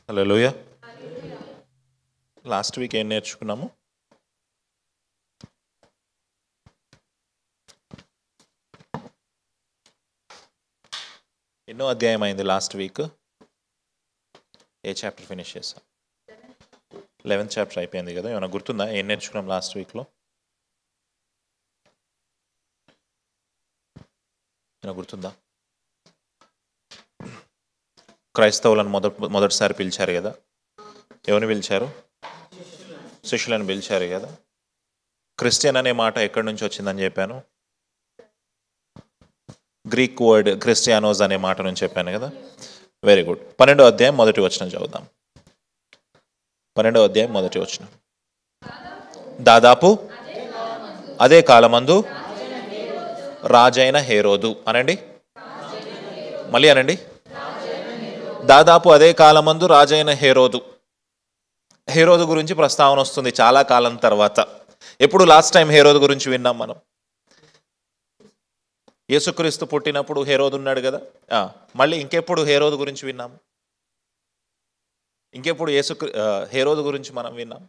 హల్లెలూయా. Last week ఏం నేర్చుకున్నాము? ఎన్నో అధ్యాయం అయింది లాస్ట్ వీక్? ఏ చాప్టర్ ఫినిష్ చేసాం? 11th చాప్టర్ అయిపోయింది కదా. ఏమైనా గుర్తుందా ఏం నేర్చుకున్నాం లాస్ట్ వీక్లో? ఏమైనా గుర్తుందా? క్రైస్తవులను మొదటిసారి పిలిచారు కదా. ఎవరిని పిలిచారు? శిష్యులను పిలిచారు కదా. క్రిస్టియన్ అనే మాట ఎక్కడి నుంచి వచ్చిందని చెప్పాను? గ్రీక్ వర్డ్ క్రిస్టియానోస్ అనే మాట నుంచి చెప్పాను కదా. Very good. 12వ అధ్యాయం మొదటి వచనం చదువుదాం. 12వ అధ్యాయం మొదటి వచనం. దాదాపు అదే కాలమందు రాజైన హేరోదు అనండి. మళ్ళీ అనండి. దాదాపు అదే కాలమందు రాజైన హేరోదు. హేరోదు గురించి ప్రస్తావన వస్తుంది చాలా కాలం తర్వాత. ఎప్పుడు లాస్ట్ టైం హేరోదు గురించి విన్నాం మనం? యేసుక్రీస్తు పుట్టినప్పుడు హేరోదు ఉన్నాడు కదా. మళ్ళీ ఇంకెప్పుడు హేరోదు గురించి విన్నాము? ఇంకెప్పుడు హేరోదు గురించి మనం విన్నాం?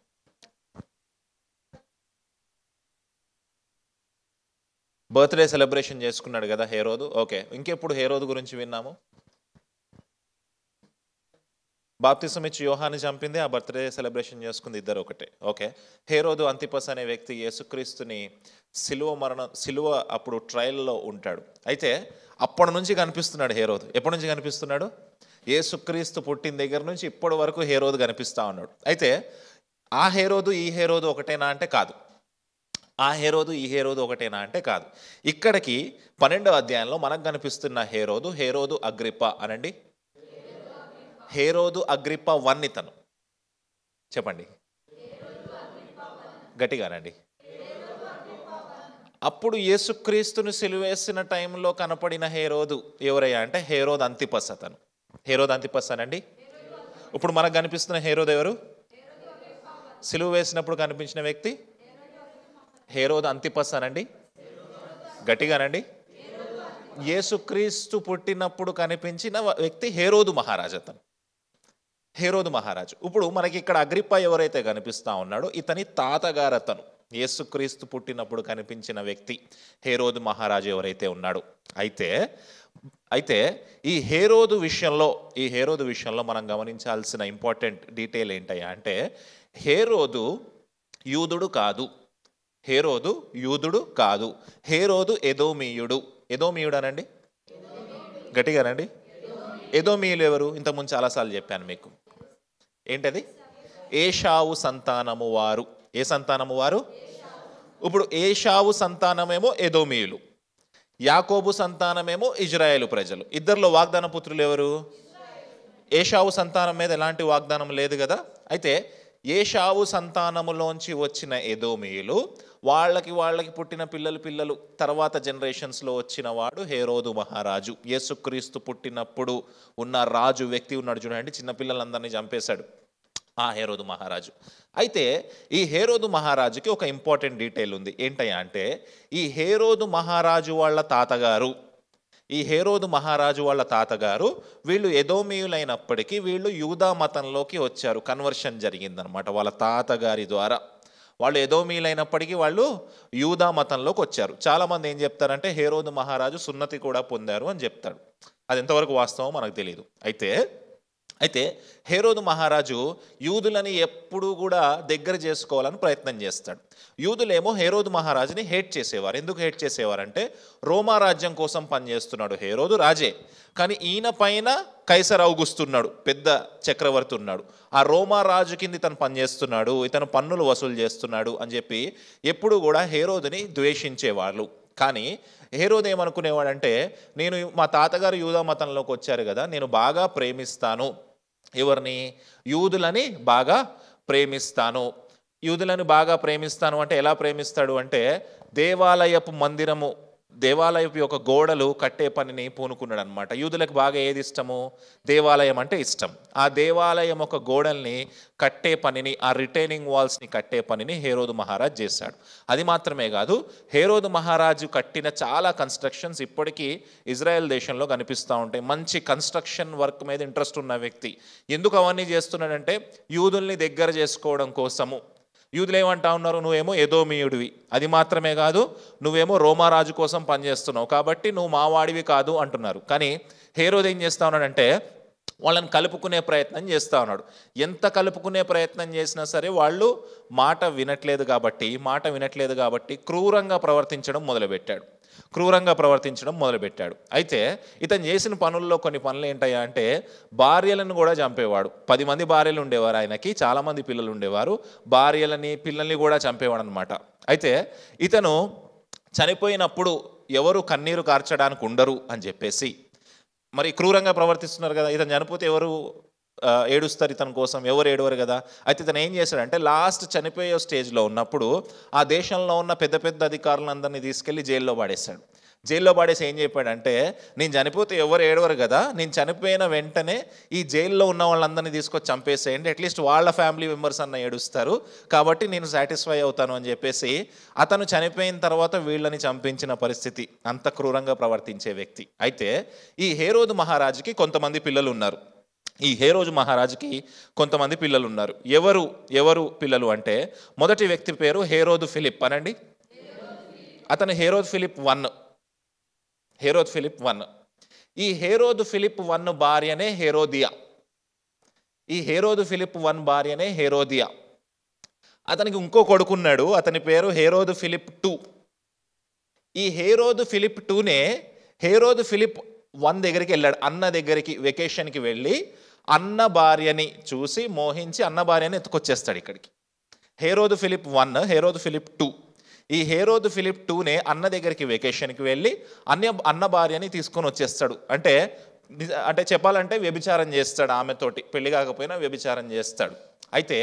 బర్త్డే సెలబ్రేషన్ చేసుకున్నాడు కదా హేరోదు. ఓకే, ఇంకెప్పుడు హేరోదు గురించి విన్నాము? బాప్తిసం ఇచ్చి యోహాన్ని చంపింది, ఆ బర్త్డే సెలబ్రేషన్ చేసుకుంది, ఇద్దరు ఒకటే. ఓకే, హేరోదు అంతిపస్ అనే వ్యక్తి యేసుక్రీస్తుని సిలువ అప్పుడు ట్రయల్లో ఉంటాడు. అయితే అప్పటి నుంచి కనిపిస్తున్నాడు హేరోదు. ఎప్పటి నుంచి కనిపిస్తున్నాడు? యేసుక్రీస్తు పుట్టిన దగ్గర నుంచి ఇప్పటి వరకు హేరోదు కనిపిస్తూ ఉన్నాడు. అయితే ఆ హేరోదు ఈ హేరోదు ఒకటేనా అంటే కాదు. ఆ హేరోదు ఈ హేరోదు ఒకటేనా అంటే కాదు. ఇక్కడికి 12వ అధ్యాయంలో మనకు కనిపిస్తున్న హేరోదు అగ్రిప్ప అనండి. హేరోదు అగ్రిప్ప 1 ఇతను. చెప్పండి గట్టిగానండి. అప్పుడు యేసుక్రీస్తుని సిలువేసిన టైంలో కనపడిన హేరోదు ఎవరయ్యా అంటే హేరోదు అంతిపస్ అతను. హేరోదు అంతిపస్ అనండి. ఇప్పుడు మనకు కనిపిస్తున్న హేరోదు ఎవరు? సిలువ వేసినప్పుడు కనిపించిన వ్యక్తి హేరోదు అంతిపస్ అనండి. గట్టిగానండి. యేసుక్రీస్తు పుట్టినప్పుడు కనిపించిన వ్యక్తి హేరోదు మహారాజు. అతను హేరోదు మహారాజు. ఇప్పుడు మనకి ఇక్కడ అగ్రిప్ప ఎవరైతే కనిపిస్తా ఉన్నాడో ఇతని తాతగారు అతను. యేసుక్రీస్తు పుట్టినప్పుడు కనిపించిన వ్యక్తి హేరోదు మహారాజు ఎవరైతే ఉన్నాడో. అయితే ఈ హేరోదు విషయంలో మనం గమనించాల్సిన ఇంపార్టెంట్ డీటెయిల్ ఏంటయ్యా అంటే హేరోదు యూదుడు కాదు. హేరోదు ఎదోమీయుడు. ఎదోమీయుడు అనండి. గట్టిగానండి. ఎదోమీయులు ఎవరు? ఇంతకుముందు చాలాసార్లు చెప్పాను మీకు. ఏంటది? ఏషావు సంతానము వారు. ఏ సంతానము వారు? ఇప్పుడు ఏషావు సంతానమేమో ఎదోమీయులు, యాకోబు సంతానమేమో ఇజ్రాయేలు ప్రజలు. ఇద్దరిలో వాగ్దాన పుత్రులు ఎవరు? ఏషావు సంతానం మీద ఎలాంటి వాగ్దానం లేదు కదా. అయితే ఏషావు సంతానములోంచి వచ్చిన ఎదోమీయులు వాళ్ళకి పుట్టిన పిల్లలు తర్వాత జనరేషన్స్లో వచ్చిన వాడు హేరోదు మహారాజు. యేసుక్రీస్తు పుట్టినప్పుడు ఉన్న రాజు వ్యక్తి ఉన్నాడు చూడండి, చిన్నపిల్లలందరినీ చంపేశాడు, ఆ హేరోదు మహారాజు. అయితే ఈ హేరోదు మహారాజుకి ఒక ఇంపార్టెంట్ డీటెయిల్ ఉంది. ఏంటయ్యా అంటే ఈ హేరోదు మహారాజు వాళ్ళ తాతగారు వీళ్ళు ఎదోమీయులైనప్పటికీ వీళ్ళు యూదా మతంలోకి వచ్చారు. కన్వర్షన్ జరిగిందనమాట వాళ్ళ తాతగారి ద్వారా. వాళ్ళు ఎదోమీయులైనప్పటికీ వాళ్ళు యూదా మతంలోకి వచ్చారు. చాలామంది ఏం చెప్తారంటే హేరోదు మహారాజు సున్నతి కూడా పొందారు అని చెప్తాడు. అది ఎంతవరకు వాస్తవం మనకు తెలియదు. అయితే హేరోదు మహారాజు యూదులని ఎప్పుడూ కూడా దగ్గర చేసుకోవాలని ప్రయత్నం చేస్తాడు. యూదులేమో హేరోదు మహారాజుని హేట్ చేసేవారు. ఎందుకు హేట్ చేసేవారంటే రోమా రాజ్యం కోసం పనిచేస్తున్నాడు హేరోదు రాజే, కానీ ఈయన పైన కైసర్ ఔగుస్తున్నాడు, పెద్ద చక్రవర్తి ఉన్నాడు. ఆ రోమా రాజు కింద ఇతను పనిచేస్తున్నాడు, ఇతను పన్నులు వసూలు చేస్తున్నాడు అని చెప్పి ఎప్పుడు కూడా హేరోదుని ద్వేషించేవాళ్ళు. కానీ హేరోదు ఏమనుకునేవాడంటే నేను మా తాతగారు యూదా మతంలోకి వచ్చారు కదా, నేను బాగా ప్రేమిస్తాను. ఎవరిని? యూదులని బాగా ప్రేమిస్తాను. యూదులను బాగా ప్రేమిస్తాను అంటే ఎలా ప్రేమిస్తాడు అంటే దేవాలయపు మందిరము దేవాలయపు యొక్క గోడలు కట్టే పనిని పూనుకున్నాడు అనమాట. యూదులకు బాగా ఏది ఇష్టము? దేవాలయం అంటే ఇష్టం. ఆ దేవాలయం ఒక గోడల్ని కట్టే పనిని, ఆ రిటైనింగ్ వాల్స్ని కట్టే పనిని హేరోదు మహారాజ్ చేశాడు. అది మాత్రమే కాదు, హేరోదు మహారాజు కట్టిన చాలా కన్స్ట్రక్షన్స్ ఇప్పటికీ ఇజ్రాయెల్ దేశంలో కనిపిస్తూ ఉంటాయి. మంచి కన్స్ట్రక్షన్ వర్క్ మీద ఇంట్రెస్ట్ ఉన్న వ్యక్తి. ఎందుకు అవన్నీ చేస్తున్నాడంటే యూదుల్ని దగ్గర చేసుకోవడం కోసము. యూదులు ఏమంటా ఉన్నారు? నువ్వేమో ఎదోమీయుడివి, అది మాత్రమే కాదు నువ్వేమో రోమారాజు కోసం పనిచేస్తున్నావు, కాబట్టి నువ్వు మావాడివి కాదు అంటున్నారు. కానీ హేరోదు ఏం చేస్తా ఉన్నాడంటే వాళ్ళని కలుపుకునే ప్రయత్నం చేస్తూ ఉన్నాడు. ఎంత కలుపుకునే ప్రయత్నం చేసినా సరే వాళ్ళు మాట వినట్లేదు కాబట్టి క్రూరంగా ప్రవర్తించడం మొదలుపెట్టాడు. అయితే ఇతను చేసిన పనుల్లో కొన్ని పనులు ఏంటయ్యా అంటే భార్యలను కూడా చంపేవాడు. 10 మంది భార్యలు ఉండేవారు ఆయనకి, చాలామంది పిల్లలు ఉండేవారు. భార్యలని పిల్లల్ని కూడా చంపేవాడు అనమాట. అయితే ఇతను చనిపోయినప్పుడు ఎవరు కన్నీరు కార్చడానికి ఉండరు అని చెప్పేసి, మరి క్రూరంగా ప్రవర్తిస్తున్నారు కదా, ఇతను చనిపోతే ఎవరు ఏడుస్తారు ఇతని కోసం? ఎవరు ఏడవరు కదా. అయితే ఇతను ఏం చేశాడంటే లాస్ట్ చనిపోయే స్టేజ్లో ఉన్నప్పుడు ఆ దేశంలో ఉన్న పెద్ద పెద్ద అధికారులందరినీ తీసుకెళ్ళి జైల్లో పడేసి ఏం చెప్పాడంటే, నేను చనిపోతే ఎవరు ఏడవరు కదా, నేను చనిపోయిన వెంటనే ఈ జైల్లో ఉన్న వాళ్ళందరినీ తీసుకొచ్చి చంపేసేయండి, అట్లీస్ట్ వాళ్ళ ఫ్యామిలీ మెంబర్స్ అన్న ఏడుస్తారు, కాబట్టి నేను సాటిస్ఫై అవుతాను అని చెప్పేసి అతను చనిపోయిన తర్వాత వీళ్ళని చంపించిన పరిస్థితి. అంత క్రూరంగా ప్రవర్తించే వ్యక్తి. అయితే ఈ హేరోదు మహారాజుకి కొంతమంది పిల్లలు ఉన్నారు. ఎవరు పిల్లలు అంటే మొదటి వ్యక్తి పేరు హేరోదు ఫిలిప్ అనండి. అతను హేరోదు ఫిలిప్ 1. ఈ హేరోదు ఫిలిప్ 1 భార్యనే హేరోదియా. అతనికి ఇంకో కొడుకున్నాడు, అతని పేరు హేరోదు ఫిలిప్ 2. ఈ హేరోదు ఫిలిప్ 2నే హేరోదు ఫిలిప్ 1 దగ్గరికి వెళ్ళాడు. అన్న దగ్గరికి వెకేషన్కి వెళ్ళి అన్న భార్యని చూసి మోహించి అన్న భార్యని ఎత్తుకొచ్చేస్తాడు ఇక్కడికి. హేరోదు ఫిలిప్ 1, హేరోదు ఫిలిప్ 2. ఈ హేరోదు ఫిలిప్ 2నే అన్న దగ్గరికి వెకేషన్కి వెళ్ళి అన్న భార్యని తీసుకొని వచ్చేస్తాడు. అంటే చెప్పాలంటే వ్యభిచారం చేస్తాడు, ఆమెతోటి పెళ్లి కాకపోయినా వ్యభిచారం చేస్తాడు. అయితే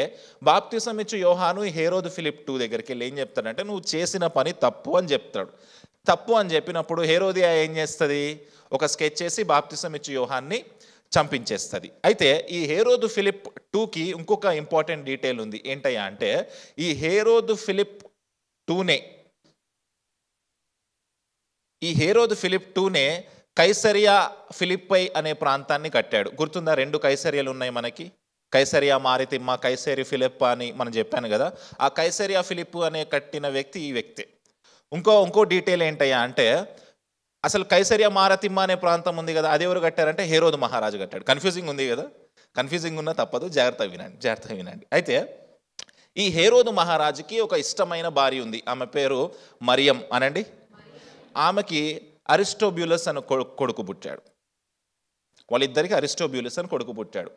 బాప్తిసం ఇచ్చు యోహాను హేరోదు ఫిలిప్ 2 దగ్గరికి వెళ్ళి ఏం చెప్తాడంటే, నువ్వు చేసిన పని తప్పు అని చెప్తాడు. తప్పు అని చెప్పినప్పుడు హేరోదియా ఏం చేస్తుంది? ఒక స్కెచ్ చేసి బాప్తిసం ఇచ్చు యోహాన్ని చంపించేస్తుంది. అయితే ఈ హేరోదు ఫిలిప్ 2కి ఇంకొక ఇంపార్టెంట్ డీటెయిల్ ఉంది. ఏంటయ్యా అంటే ఈ హేరోదు ఫిలిప్ 2నే కైసరియా ఫిలిప్పై అనే ప్రాంతాన్ని కట్టాడు. గుర్తుందా? 2 కైసరియాలు ఉన్నాయి మనకి, కైసరియా మారితిమ్మ, కైసరి ఫిలిప్ అని మనం చెప్పాను కదా. ఆ కైసరియా ఫిలిప్ అనే కట్టిన వ్యక్తి ఈ వ్యక్తి. ఇంకో డీటెయిల్ ఏంటయ్యా అంటే అసలు కైసరియా మారతిమ్మ అనే ప్రాంతం ఉంది కదా, అది ఎవరు కట్టారంటే హేరోదు మహారాజు కట్టాడు. కన్ఫ్యూజింగ్ ఉంది కదా, కన్ఫ్యూజింగ్ ఉన్నా తప్పదు, జాగ్రత్తగా వినండి. అయితే ఈ హేరోదు మహారాజుకి ఒక ఇష్టమైన భార్య ఉంది, ఆమె పేరు మరియం అనండి. ఆమెకి అరిస్టోబ్యూలస్ అని కొడుకు పుట్టాడు. వాళ్ళిద్దరికి అరిస్టోబ్యూలస్ అని కొడుకు పుట్టాడు.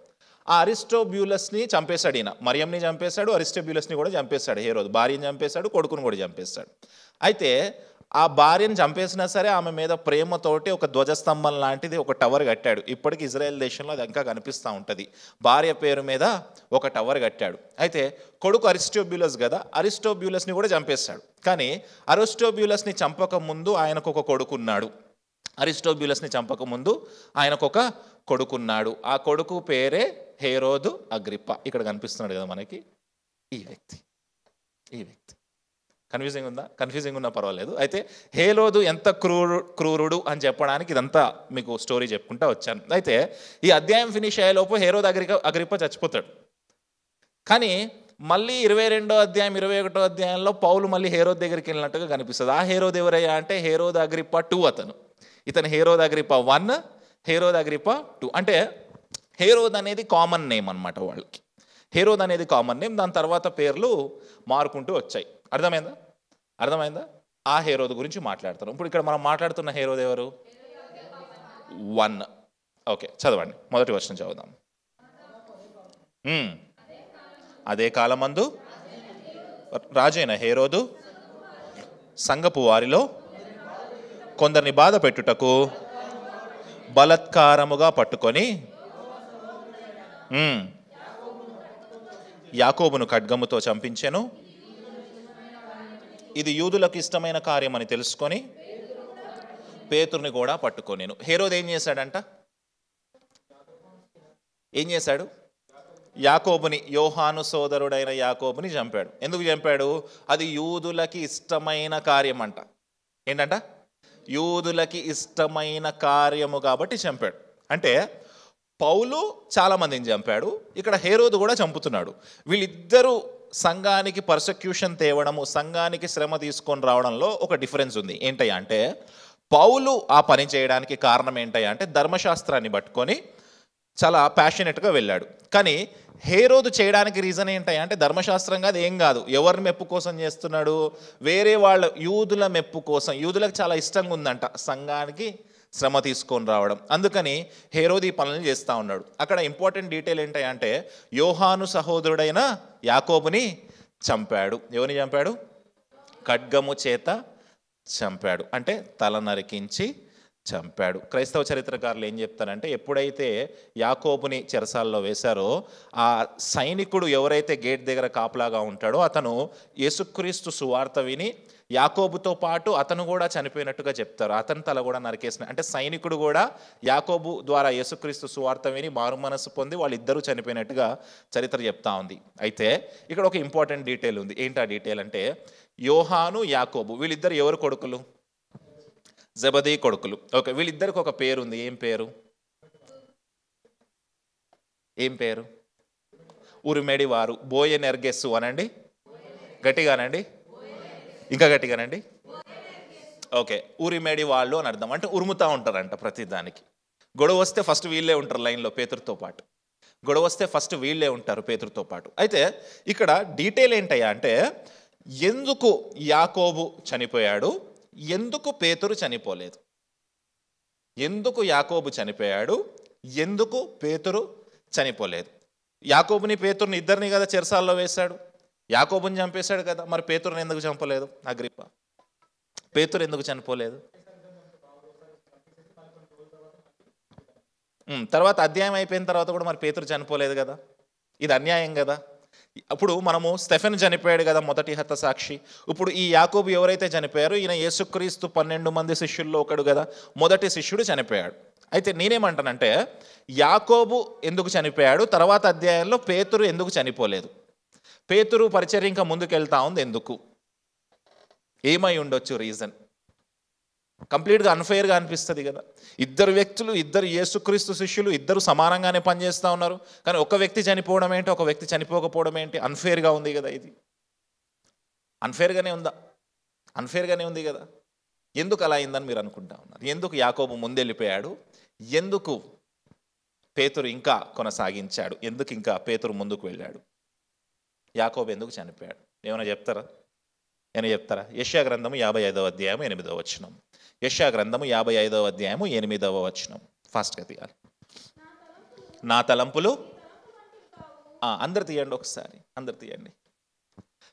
ఆ అరిస్టోబ్యూలస్ని చంపేశాడు ఈయన. మరియంని చంపేశాడు, అరిస్టోబ్యూలస్ని కూడా చంపేశాడు హేరోదు. భార్యని చంపేశాడు, కొడుకును కూడా చంపేశాడు. అయితే ఆ భార్యను చంపేసినా సరే ఆమె మీద ప్రేమతోటి ఒక ధ్వజస్తంభం లాంటిది ఒక టవర్ కట్టాడు. ఇప్పటికి ఇజ్రాయెల్ దేశంలో అది ఇంకా కనిపిస్తూ ఉంటుంది. భార్య పేరు మీద ఒక టవర్ కట్టాడు. అయితే కొడుకు అరిస్టోబ్యూలస్ కదా, అరిస్టోబ్యూలస్ని కూడా చంపేశాడు. కానీ అరిస్టోబ్యూలస్ని చంపకముందు ఆయనకు ఒక కొడుకున్నాడు. ఆ కొడుకు పేరే హేరోదు అగ్రిప్ప. ఇక్కడ కనిపిస్తున్నాడు కదా మనకి ఈ వ్యక్తి. కన్ఫ్యూజింగ్ ఉన్నా పర్వాలేదు. అయితే హేరోదు ఎంత క్రూరుడు అని చెప్పడానికి ఇదంతా మీకు స్టోరీ చెప్పుకుంటూ వచ్చాను. అయితే ఈ అధ్యాయం ఫినిష్ అయ్యేలోపు హేరోదు అగ్రిప్ప చచ్చిపోతాడు. కానీ మళ్ళీ 22వ అధ్యాయం 21వ అధ్యాయంలో పౌలు మళ్ళీ హేరోదు దగ్గరికి వెళ్ళినట్టుగా కనిపిస్తుంది. ఆ హేరోదు ఎవరయ్యా అంటే హేరోదు అగ్రిప్ప 2. ఇతను హేరోదు అగ్రిప్ప 1, హేరోదు అగ్రిప్ప 2. అంటే హేరోదు అనేది కామన్ నేమ్ అనమాట వాళ్ళకి. హేరోదు అనేది కామన్ నేమ్, దాని తర్వాత పేర్లు మారుకుంటూ వచ్చాయి. అర్థమైందా? ఆ హేరోదు గురించి మాట్లాడతారు. ఇప్పుడు ఇక్కడ మనం మాట్లాడుతున్న హేరోదు ఎవరు? 1. ఓకే, చదవండి, మొదటి వచనం చదువుదాం. అదే కాలమందు రాజైన హేరోదు సంఘపు వారిలో కొందరిని బాధ పెట్టుటకు బలత్కారముగా పట్టుకొని యాకోబును ఖడ్గముతో చంపించెను. ఇది యూదులకు ఇష్టమైన కార్యమని తెలుసుకొని పేతురుని కూడా పట్టుకొనేను. హేరోదు ఏం చేశాడంట? ఏం చేశాడు? యాకోబుని, యోహాను సోదరుడైన యాకోబుని చంపాడు. ఎందుకు చంపాడు? అది యూదులకి ఇష్టమైన కార్యం అంట. ఏంటంట? యూదులకి ఇష్టమైన కార్యము కాబట్టి చంపాడు. అంటే పౌలు చాలామందిని చంపాడు, ఇక్కడ హేరోదు కూడా చంపుతున్నాడు. వీళ్ళిద్దరూ సంఘానికి పర్సెక్యూషన్ తేవడము, సంఘానికి శ్రమ తీసుకొని రావడంలో ఒక డిఫరెన్స్ ఉంది. ఏంటయ్యా అంటే, పౌలు ఆ పని చేయడానికి కారణం ఏంటయ్యా అంటే ధర్మశాస్త్రాన్ని పట్టుకొని చాలా ప్యాషనెట్గా వెళ్ళాడు. కానీ హేరోదు చేయడానికి రీజన్ ఏంటయ్యా అంటే ధర్మశాస్త్రం కాదు, ఏం కాదు, ఎవరి మెప్పు కోసం చేస్తున్నాడు? వేరే వాళ్ళ యూదుల మెప్పు కోసం. యూదులకు చాలా ఇష్టంగా ఉందంట సంఘానికి శ్రమ తీసుకొని రావడం. అందుకని హేరోదు ఈ పనులు చేస్తూ ఉన్నాడు. అక్కడ ఇంపార్టెంట్ డీటెయిల్ ఏంటయ్యా అంటే యోహాను సహోదరుడైన యాకోబుని చంపాడు. ఎవరిని చంపాడు? ఖడ్గము చేత చంపాడు, అంటే తల నరికించి చంపాడు. క్రైస్తవ చరిత్రకారులు ఏం చెప్తారంటే ఎప్పుడైతే యాకోబుని చెరసాల్లో వేశారో ఆ సైనికుడు ఎవరైతే గేట్ దగ్గర కాపలాగా ఉంటాడో అతను యేసుక్రీస్తు సువార్త విని యాకోబుతో పాటు అతను కూడా చనిపోయినట్టుగా చెప్తారు. అతని తల కూడా నరికేసిన, అంటే సైనికుడు కూడా యాకోబు ద్వారా యేసుక్రీస్తు సువార్త విని మారు మనసు పొంది వాళ్ళిద్దరూ చనిపోయినట్టుగా చరిత్ర చెప్తా ఉంది. అయితే ఇక్కడ ఒక ఇంపార్టెంట్ డీటెయిల్ ఉంది. ఏంటి ఆ డీటెయిల్ అంటే యోహాను యాకోబు వీళ్ళిద్దరు ఎవరు కొడుకులు? జెబదీ కొడుకులు. ఓకే, వీళ్ళిద్దరికి ఒక పేరు ఉంది. ఏం పేరు? ఏం పేరు? ఉరిమెడి వారు. బోయనెర్గెస్సు అనండి, గట్టిగానండి, ఇంకా గట్టిగానండి. ఓకే, ఉరిమెడి వాళ్ళు అని అర్థం. అంటే ఉరుముతూ ఉంటారంట ప్రతి దానికి. గొడవ వస్తే ఫస్ట్ వీళ్ళే ఉంటారు లైన్లో పేతురుతో పాటు. గొడవ వస్తే ఫస్ట్ వీళ్ళే ఉంటారు పేతురుతో పాటు. అయితే ఇక్కడ డీటెయిల్ ఏంటయ్యా అంటే ఎందుకు యాకోబు చనిపోయాడు, ఎందుకు పేతురు చనిపోలేదు? ఎందుకు యాకోబు చనిపోయాడు, ఎందుకు పేతురు చనిపోలేదు? యాకోబుని పేతురుని ఇద్దరిని కదా చెరసాల్లో వేశాడు, యాకోబుని చంపేశాడు కదా, మరి పేతురుని ఎందుకు చంపలేదు? అగ్రిప్ప, పేతురు ఎందుకు చనిపోలేదు? తర్వాత అధ్యాయం అయిపోయిన తర్వాత కూడా మరి పేతురు చనిపోలేదు కదా, ఇది అన్యాయం కదా. అప్పుడు మనము స్టెఫెన్ చనిపోయాడు కదా, మొదటి హతసాక్షి. ఇప్పుడు ఈ యాకోబు ఎవరైతే చనిపోయారో ఈయన యేసుక్రీస్తు 12 మంది శిష్యుల్లో ఒకడు కదా, మొదటి శిష్యుడు చనిపోయాడు. అయితే నేనేమంటానంటే యాకోబు ఎందుకు చనిపోయాడు, తర్వాత అధ్యాయంలో పేతురు ఎందుకు చనిపోలేదు? పేతురు పరిచర్య ఇంకా ముందుకెళ్తా ఉంది ఎందుకు? ఏమై ఉండొచ్చు రీజన్? కంప్లీట్గా అన్ఫెయిర్గా అనిపిస్తుంది కదా. ఇద్దరు వ్యక్తులు, ఇద్దరు యేసుక్రీస్తు శిష్యులు, ఇద్దరు సమానంగానే పనిచేస్తూ ఉన్నారు. కానీ ఒక వ్యక్తి చనిపోవడం ఏంటి, ఒక వ్యక్తి చనిపోకపోవడం ఏంటి? అన్ఫెయిర్గా ఉంది కదా. ఇది అన్ఫెయిర్గానే ఉందా? అన్ఫెయిర్గానే ఉంది కదా. ఎందుకు అలా అయిందని మీరు అనుకుంటా ఉన్నారు. ఎందుకు యాకోబు ముందెళ్ళిపోయాడు, ఎందుకు పేతురు ఇంకా కొనసాగించాడు, ఎందుకు ఇంకా పేతురు ముందుకు వెళ్ళాడు? యాకోబు ఎందుకు చనిపోయాడు? ఏమైనా చెప్తారా? ఏమైనా చెప్తారా? యెషయా గ్రంథము 55వ అధ్యాయం 8వ వచనం. యెషయా గ్రంథము 55వ అధ్యాయము 8వ వచనం. ఫాస్ట్గా తీయాలి. నా తలంపులు, అందరు తీయండి ఒకసారి, అందరు తీయండి.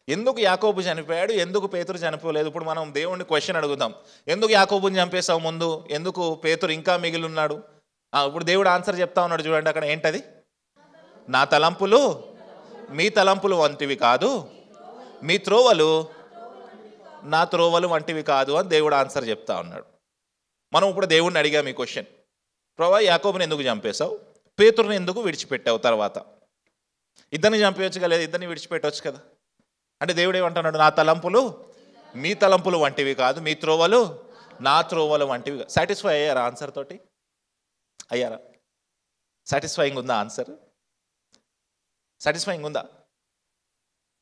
ఎందుకు యాకోబు చనిపోయాడు, ఎందుకు పేతురు చనిపోలేదు? ఇప్పుడు మనం దేవుణ్ణి క్వశ్చన్ అడుగుతాం, ఎందుకు యాకోబుని చంపేసావు ముందు, ఎందుకు పేతురు ఇంకా మిగిలి ఉన్నాడు? ఇప్పుడు దేవుడు ఆన్సర్ చెప్తా ఉన్నాడు చూడండి అక్కడ. ఏంటది? నా తలంపులు మీ తలంపులు వంటివి కాదు, మీ త్రోవలు నా త్రోవలు వంటివి కాదు అని దేవుడు ఆన్సర్ చెప్తా ఉన్నాడు. మనం ఇప్పుడు దేవుడిని అడిగాం ఈ క్వశ్చన్, ప్రభా యాకోబుని ఎందుకు చంపేశావు, పేతురుని ఎందుకు విడిచిపెట్టావు? తర్వాత ఇద్దరిని చంపేయచ్చు కదా, ఇద్దరిని విడిచిపెట్టవచ్చు కదా. అంటే దేవుడు ఏమంటున్నాడు? నా తలంపులు మీ తలంపులు వంటివి కాదు, మీ త్రోవలు నా త్రోవలు వంటివి. సాటిస్ఫై అయ్యారా ఆన్సర్ తోటి? అయ్యారా? సాటిస్ఫైయింగ్ ఉందా ఆన్సర్? సాటిస్ఫైయింగ్ ఉందా?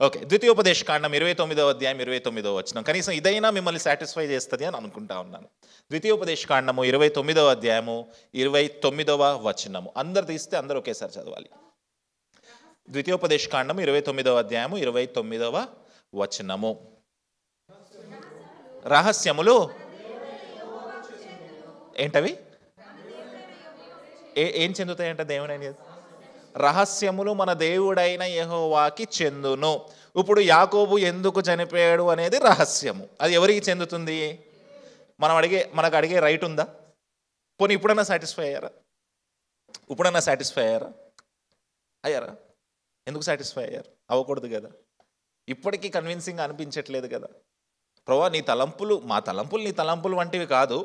ఓకే, ద్వితీయోపదేశకాండం 29వ అధ్యాయం 29వ వచనం. కనీసం ఇదైనా మిమ్మల్ని సాటిస్ఫై చేస్తుంది అని అనుకుంటా ఉన్నాను. ద్వితీయోపదేశకాండము 29వ అధ్యాయము 29వ వచనము. అందరు తీస్తే అందరూ ఒకేసారి చదవాలి. ద్వితీయోపదేశకాండము 29వ అధ్యాయము 29వ వచనము. రహస్యములు ఏంటవి? ఏం చెందుతాయంట దేవుని అనేది? రహస్యములు మన దేవుడైన యెహోవాకి చెందును. ఇప్పుడు యాకోబు ఎందుకు చనిపోయాడు అనేది రహస్యము. అది ఎవరికి చెందుతుంది? మనకు అడిగే రైట్ ఉందా? పోనీ ఇప్పుడన్నా సాటిస్ఫై అయ్యారా? ఇప్పుడన్నా సాటిస్ఫై అయ్యారా? ఎందుకు సాటిస్ఫై అయ్యారు? అవ్వకూడదు కదా. ఇప్పటికీ కన్విన్సింగ్ అనిపించట్లేదు కదా. ప్రభా నీ తలంపులు మా తలంపులు నీ తలంపులు వంటివి కాదు,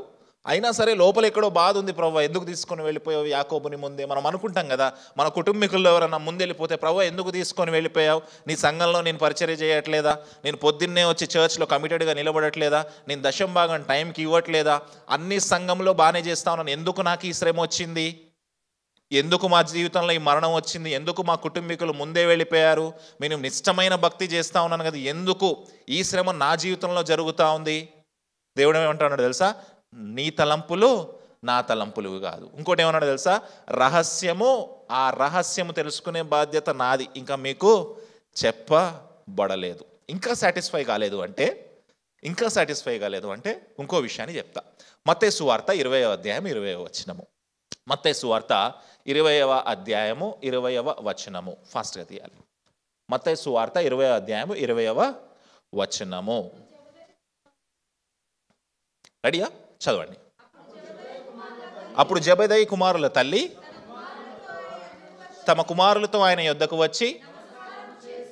అయినా సరే లోపల ఎక్కడో బాధ ఉంది, ప్రభువా ఎందుకు తీసుకొని వెళ్ళిపోయావు యాకోబుని ముందే. మనం అనుకుంటాం కదా, మన కుటుంబీకుల్లో ఎవరన్నా ముందు వెళ్ళిపోతే, ప్రభువా ఎందుకు తీసుకొని వెళ్ళిపోయావు, నీ సంఘంలో నేను పరిచర్య చేయట్లేదా, నేను పొద్దున్నే వచ్చి చర్చ్లో కమిటెడ్గా నిలబడట్లేదా, నేను దశం భాగం టైంకి ఇవ్వట్లేదా, అన్ని సంఘంలో బాగానే చేస్తా ఉన్నాను, ఎందుకు నాకు ఈ శ్రమ వచ్చింది, ఎందుకు మా జీవితంలో ఈ మరణం వచ్చింది, ఎందుకు మా కుటుంబీకులు ముందే వెళ్ళిపోయారు, నేను నిష్టమైన భక్తి చేస్తూ ఉన్నాను కదా, ఎందుకు ఈ శ్రమ నా జీవితంలో జరుగుతూ ఉంది. దేవుడు ఏమంటున్నాడు తెలుసా, నీ తలంపులు నా తలంపులు కాదు. ఇంకోటి ఏమన్నాడు తెలుసా, రహస్యము, ఆ రహస్యము తెలుసుకునే బాధ్యత నాది, ఇంకా మీకు చెప్పబడలేదు. ఇంకా సాటిస్ఫై కాలేదు అంటే ఇంకో విషయాన్ని చెప్తా. మత్తయి సువార్త 20వ అధ్యాయం 20వ వచనము. మత్తయి సువార్త 20వ అధ్యాయము 20వ వచనము. ఫాస్ట్గా తీయాలి. మత్తయి సువార్త 20వ అధ్యాయము 20వ వచనము. రెడీయా? చదవండి. అప్పుడు జెబెదయి కుమారుల తల్లి తమ కుమారులతో ఆయన యొద్దకు వచ్చి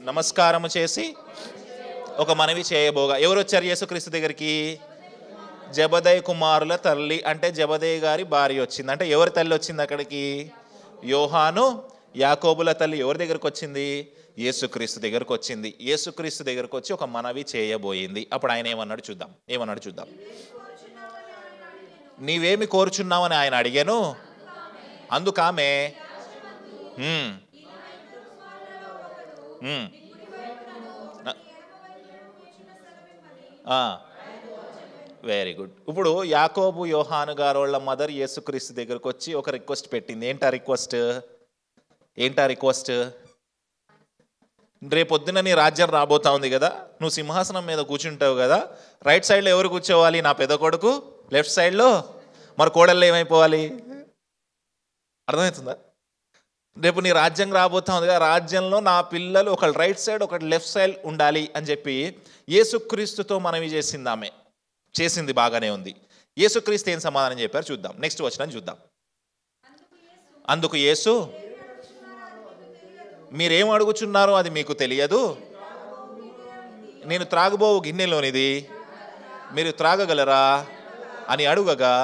నమస్కారము చేసి ఒక మనవి చేయబోగా. ఎవరు వచ్చారు యేసుక్రీస్తు దగ్గరికి? జెబెదయి కుమారుల తల్లి, అంటే జెబెదయి గారి భార్య వచ్చింది. అంటే ఎవరి తల్లి వచ్చింది అక్కడికి? యోహాను యాకోబుల తల్లి ఎవరి దగ్గరకు వచ్చింది? యేసుక్రీస్తు దగ్గరకు వచ్చింది. యేసుక్రీస్తు దగ్గరకు వచ్చి ఒక మనవి చేయబోయింది. అప్పుడు ఆయన ఏమన్నాడు చూద్దాం. నీవేమి కోరుచున్నావని ఆయన అడిగాను. అందుకామె వెరీ గుడ్. ఇప్పుడు యాకోబు యోహాను గారు వాళ్ళ మదర్ యేసుక్రీస్తు దగ్గరకు వచ్చి ఒక రిక్వెస్ట్ పెట్టింది. ఏంటా రిక్వెస్ట్? రేపొద్దున నీ రాజ్యం రాబోతా ఉంది కదా, నువ్వు సింహాసనం మీద కూర్చుంటావు కదా, రైట్ సైడ్లో ఎవరు కూర్చోవాలి? నా పెద్ద కొడుకు. లెఫ్ట్ సైడ్లో మరి కోడళ్ళు ఏమైపోవాలి? అర్థమవుతుందా? రేపు నీ రాజ్యం రాబోతా ఉంది కదా, రాజ్యంలో నా పిల్లలు ఒకళ్ళు రైట్ సైడ్ ఒకటి లెఫ్ట్ సైడ్ ఉండాలి అని చెప్పి యేసుక్రీస్తుతో మనవి చేసింది ఆమె. చేసింది, బాగానే ఉంది. యేసుక్రీస్తు ఏం సమాధానం చెప్పారు చూద్దాం. నెక్స్ట్ వచనం చూద్దాం. అందుకు యేసు, మీరేం అడుగుచున్నారో అది మీకు తెలియదు, నేను త్రాగబోవు గిన్నెలోనిది మీరు త్రాగగలరా అని అడుగగా